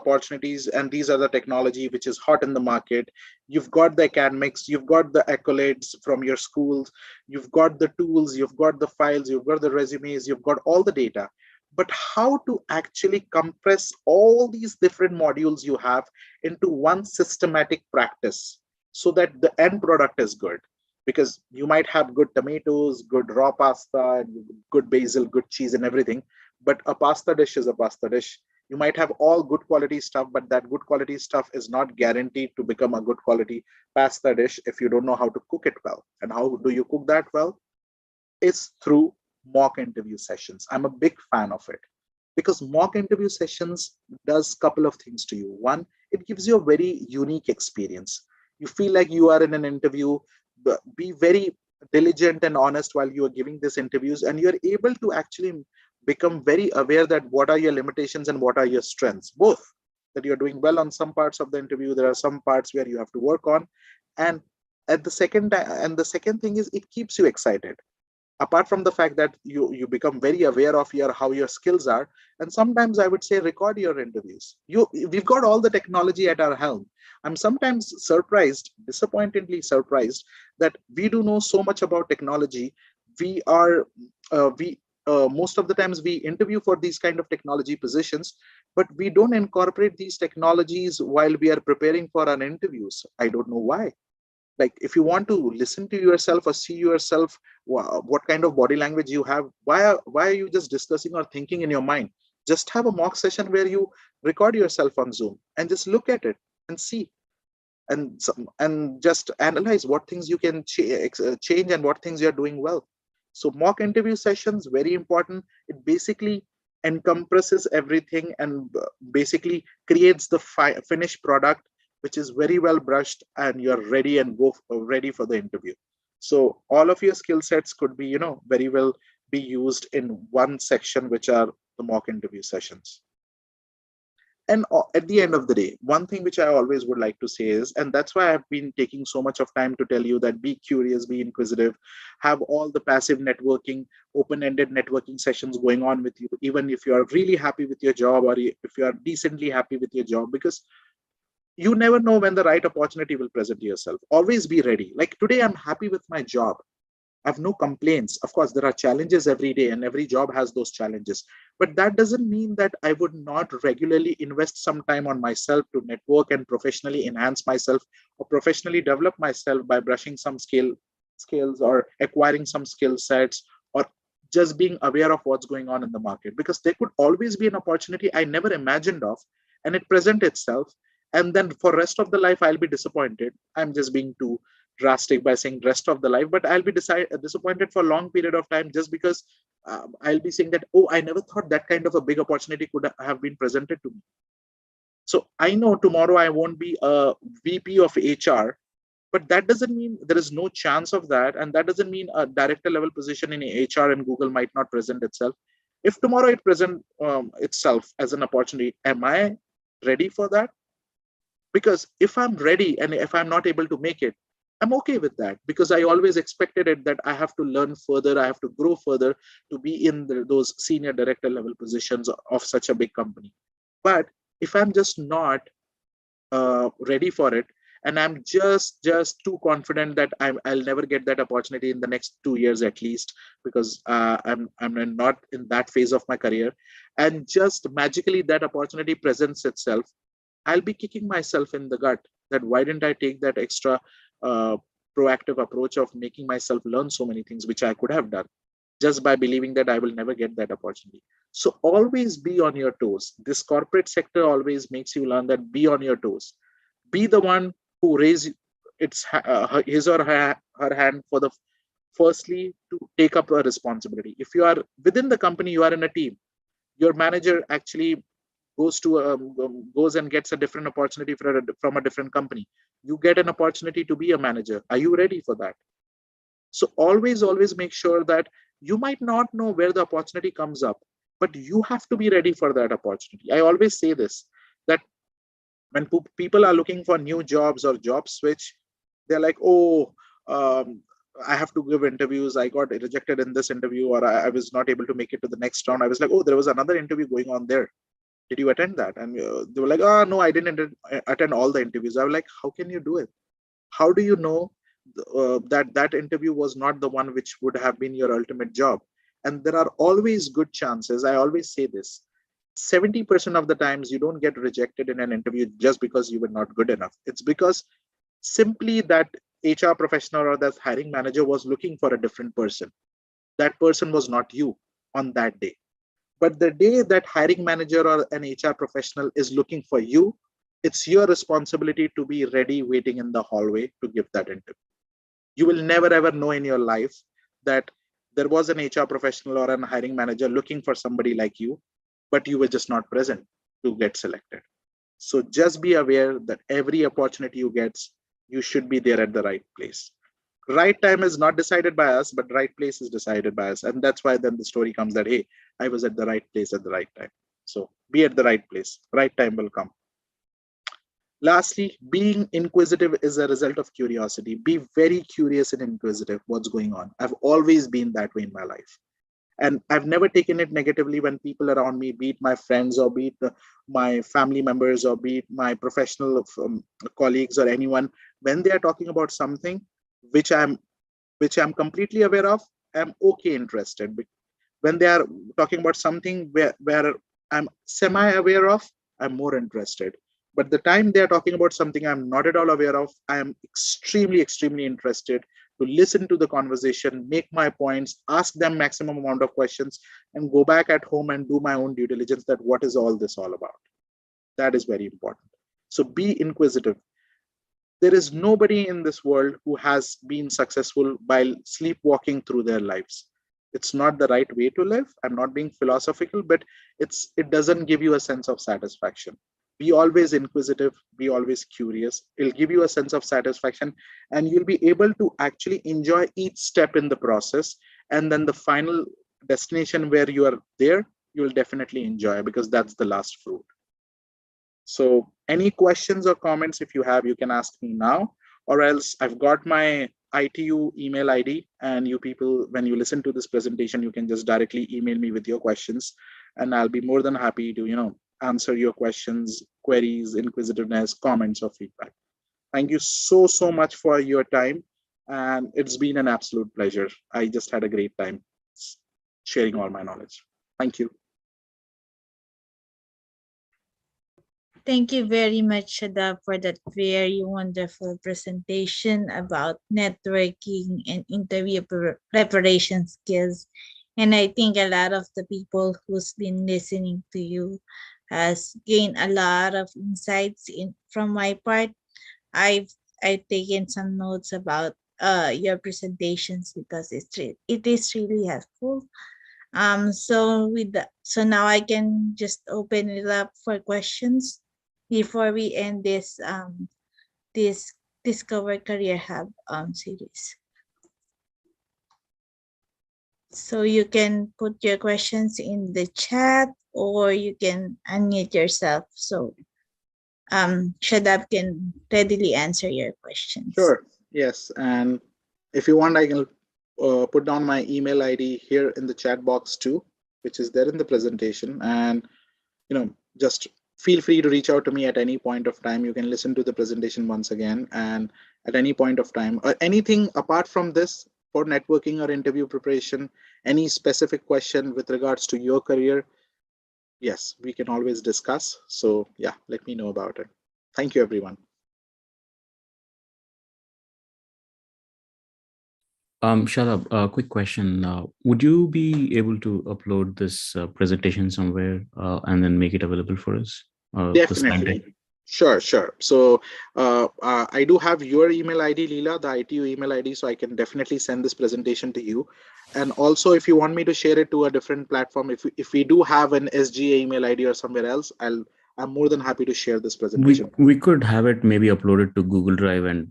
opportunities, and these are the technology which is hot in the market. You've got the academics, you've got the accolades from your schools, you've got the tools, you've got the files, you've got the resumes, you've got all the data. But how to actually compress all these different modules you have into one systematic practice so that the end product is good? Because you might have good tomatoes, good raw pasta, good basil, good cheese, and everything, but a pasta dish is a pasta dish. You might have all good quality stuff, but that good quality stuff is not guaranteed to become a good quality pasta dish if you don't know how to cook it well. And how do you cook that well? Is through mock interview sessions. I'm a big fan of it because mock interview sessions does couple of things to you. One, it gives you a very unique experience. You feel like you are in an interview. Be very diligent and honest while you are giving these interviews, and you're able to actually become very aware that what are your limitations and what are your strengths, both. That you're doing well on some parts of the interview, there are some parts where you have to work on. And at the second time, and the second thing is, it keeps you excited. Apart from the fact that you become very aware of your how your skills are. And sometimes I would say, record your interviews. We've got all the technology at our helm. I'm sometimes surprised, disappointingly surprised, that we do know so much about technology. We are we Most of the times we interview for these kind of technology positions, but we don't incorporate these technologies while we are preparing for our interviews. I don't know why. Like, if you want to listen to yourself or see yourself, what kind of body language you have, why are you just discussing or thinking in your mind? Just have a mock session where you record yourself on Zoom and just look at it and see, and just analyze what things you can change and what things you're doing well. So mock interview sessions, very important. It basically encompasses everything and basically creates the finished product, which is very well brushed, and you're ready and ready for the interview. So all of your skill sets could be, very well be used in one section, which are the mock interview sessions. And at the end of the day, one thing which I always would like to say is, and that's why I've been taking so much of time to tell you, that be curious, be inquisitive, have all the passive networking, open-ended networking sessions going on with you, even if you are really happy with your job, or if you are decently happy with your job, because you never know when the right opportunity will present yourself. Always be ready. Like today, I'm happy with my job. I have no complaints. Of course, there are challenges every day, and every job has those challenges. But that doesn't mean that I would not regularly invest some time on myself to network and professionally enhance myself, or professionally develop myself by brushing some skills, or acquiring some skill sets, or just being aware of what's going on in the market. Because there could always be an opportunity I never imagined of, and it present itself. And then for rest of the life, I'll be disappointed. I'm just being too drastic by saying rest of the life, but I'll be disappointed for a long period of time, just because I'll be saying that, oh, I never thought that kind of a big opportunity could have been presented to me. So I know tomorrow I won't be a VP of HR, but that doesn't mean there is no chance of that. And that doesn't mean a director level position in HR and Google might not present itself. If tomorrow it present itself as an opportunity, am I ready for that? Because if I'm ready and if I'm not able to make it, I'm okay with that, because I always expected it that I have to learn further, I have to grow further to be in those senior director level positions of such a big company. But if I'm just not ready for it, and I'm just too confident that I'll never get that opportunity in the next 2 years at least, because I'm not in that phase of my career, and just magically that opportunity presents itself, I'll be kicking myself in the gut that why didn't I take that extra uh, proactive approach of making myself learn so many things which I could have done, just by believing that I will never get that opportunity. So always be on your toes. This corporate sector always makes you learn that be on your toes. Be the one who raise his or her hand for the firstly to take up a responsibility. If you are within the company, you are in a team. Your manager actually goes and gets a different opportunity from a different company. You get an opportunity to be a manager. Are you ready for that? So always make sure that you might not know where the opportunity comes up, but you have to be ready for that opportunity. I always say this, that when people are looking for new jobs or job switch, they're like, oh, I have to give interviews. I got rejected in this interview, or I was not able to make it to the next round. I was like, oh, there was another interview going on there. did you attend that? And they were like, oh no, I didn't attend all the interviews. I was like, how can you do it? How do you know that that interview was not the one which would have been your ultimate job? And there are always good chances. I always say this: 70% of the times you don't get rejected in an interview just because you were not good enough. It's because simply that HR professional or that hiring manager was looking for a different person. That person was not you on that day. But the day that hiring manager or an HR professional is looking for you, it's your responsibility to be ready waiting in the hallway to give that interview. You will never ever know in your life that there was an HR professional or an hiring manager looking for somebody like you, but you were just not present to get selected. So just be aware that every opportunity you get, you should be there at the right place. Right time is not decided by us, but right place is decided by us. And that's why then the story comes that, hey, I was at the right place at the right time. So be at the right place. Right time will come. Lastly, being inquisitive is a result of curiosity. Be very curious and inquisitive what's going on. I've always been that way in my life. And I've never taken it negatively when people around me, be it my friends or be it my family members or be it my professional colleagues or anyone, when they are talking about something which I'm completely aware of, I'm okay interested. When they are talking about something where I'm semi-aware of, I'm more interested. But the time they are talking about something I'm not at all aware of, I am extremely, extremely interested to listen to the conversation, make my points, ask them maximum amount of questions, and go back at home and do my own due diligence that what is all this all about. That is very important. So be inquisitive. There is nobody in this world who has been successful while sleepwalking through their lives. It's not the right way to live. I'm not being philosophical, but it doesn't give you a sense of satisfaction. Be always inquisitive, be always curious. It'll give you a sense of satisfaction, and you'll be able to actually enjoy each step in the process. And then the final destination where you are there, you will definitely enjoy, because that's the last fruit. So any questions or comments, if you have, you can ask me now, or else I've got my ITU email ID, and you people, when you listen to this presentation, you can just directly email me with your questions, and I'll be more than happy to, answer your questions, queries, inquisitiveness, comments, or feedback. Thank you so, so much for your time. And it's been an absolute pleasure. I just had a great time sharing all my knowledge. Thank you. Thank you very much, Shadab, for that very wonderful presentation about networking and interview preparation skills. And I think a lot of the people who's been listening to you has gained a lot of insights. From my part, I've taken some notes about your presentations because it is really helpful. So now I can just open it up for questions before we end this Discover Career Hub series. So you can put your questions in the chat, or you can unmute yourself so Shadab can readily answer your questions. Sure. Yes. And if you want, I can put down my email ID here in the chat box too, which is there in the presentation. And, just feel free to reach out to me at any point of time. You can listen to the presentation once again, and at any point of time, or anything apart from this for networking or interview preparation, any specific question with regards to your career, yes, we can always discuss. So yeah, let me know about it. Thank you, everyone. Shadab, quick question. Would you be able to upload this presentation somewhere and then make it available for us? Definitely. Sure. So I do have your email ID, Leela, the ITU email ID, so I can definitely send this presentation to you. And also, if you want me to share it to a different platform, if we do have an SGA email ID or somewhere else, I'm more than happy to share this presentation. We could have it maybe uploaded to Google Drive, and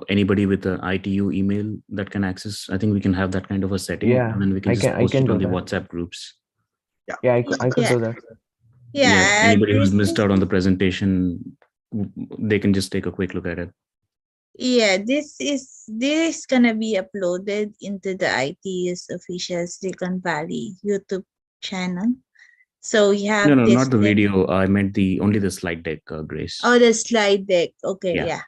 anybody with an ITU email that can access. I think we can have that kind of a setting, and then we can just post it on the WhatsApp groups. Yeah, I could do that. Yeah, anybody who's missed out on the presentation, they can just take a quick look at it. Yeah, this is gonna be uploaded into the ITU's official Silicon Valley YouTube channel. So we have no, this not the video. I meant only the slide deck, Grace. Oh, the slide deck. Okay, yeah.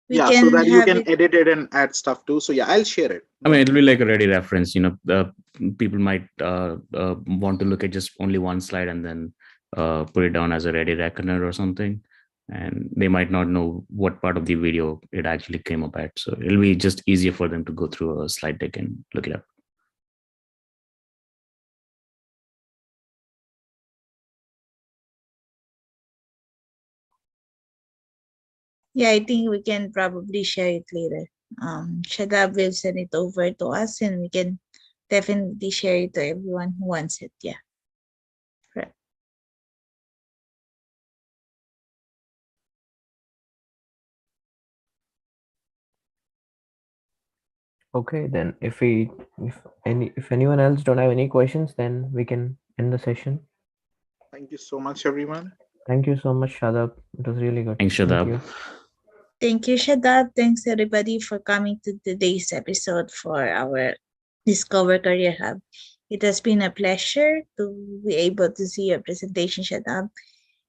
We can so that you can edit it and add stuff too. So yeah, I'll share it. I mean, it'll be like a ready reference. People might want to look at just only one slide and then put it down as a ready reckoner or something, and they might not know what part of the video it actually came up at. So it'll be just easier for them to go through a slide deck and look it up. Yeah, I think we can probably share it later. Shadab will send it over to us and we can definitely share it to everyone who wants it. Yeah. Right. Okay, then if anyone else don't have any questions, then we can end the session. Thank you so much, everyone. Thank you so much, Shadab. It was really good. Thanks, Shadab. Thank you, Shadab. Thanks, everybody, for coming to today's episode for our Discover Career Hub. It has been a pleasure to be able to see your presentation, Shadab,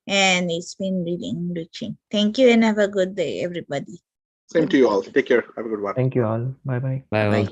and it's been really enriching. Thank you and have a good day, everybody. Same to you all. Take care. Have a good one. Thank you all. Bye-bye. Bye. Bye.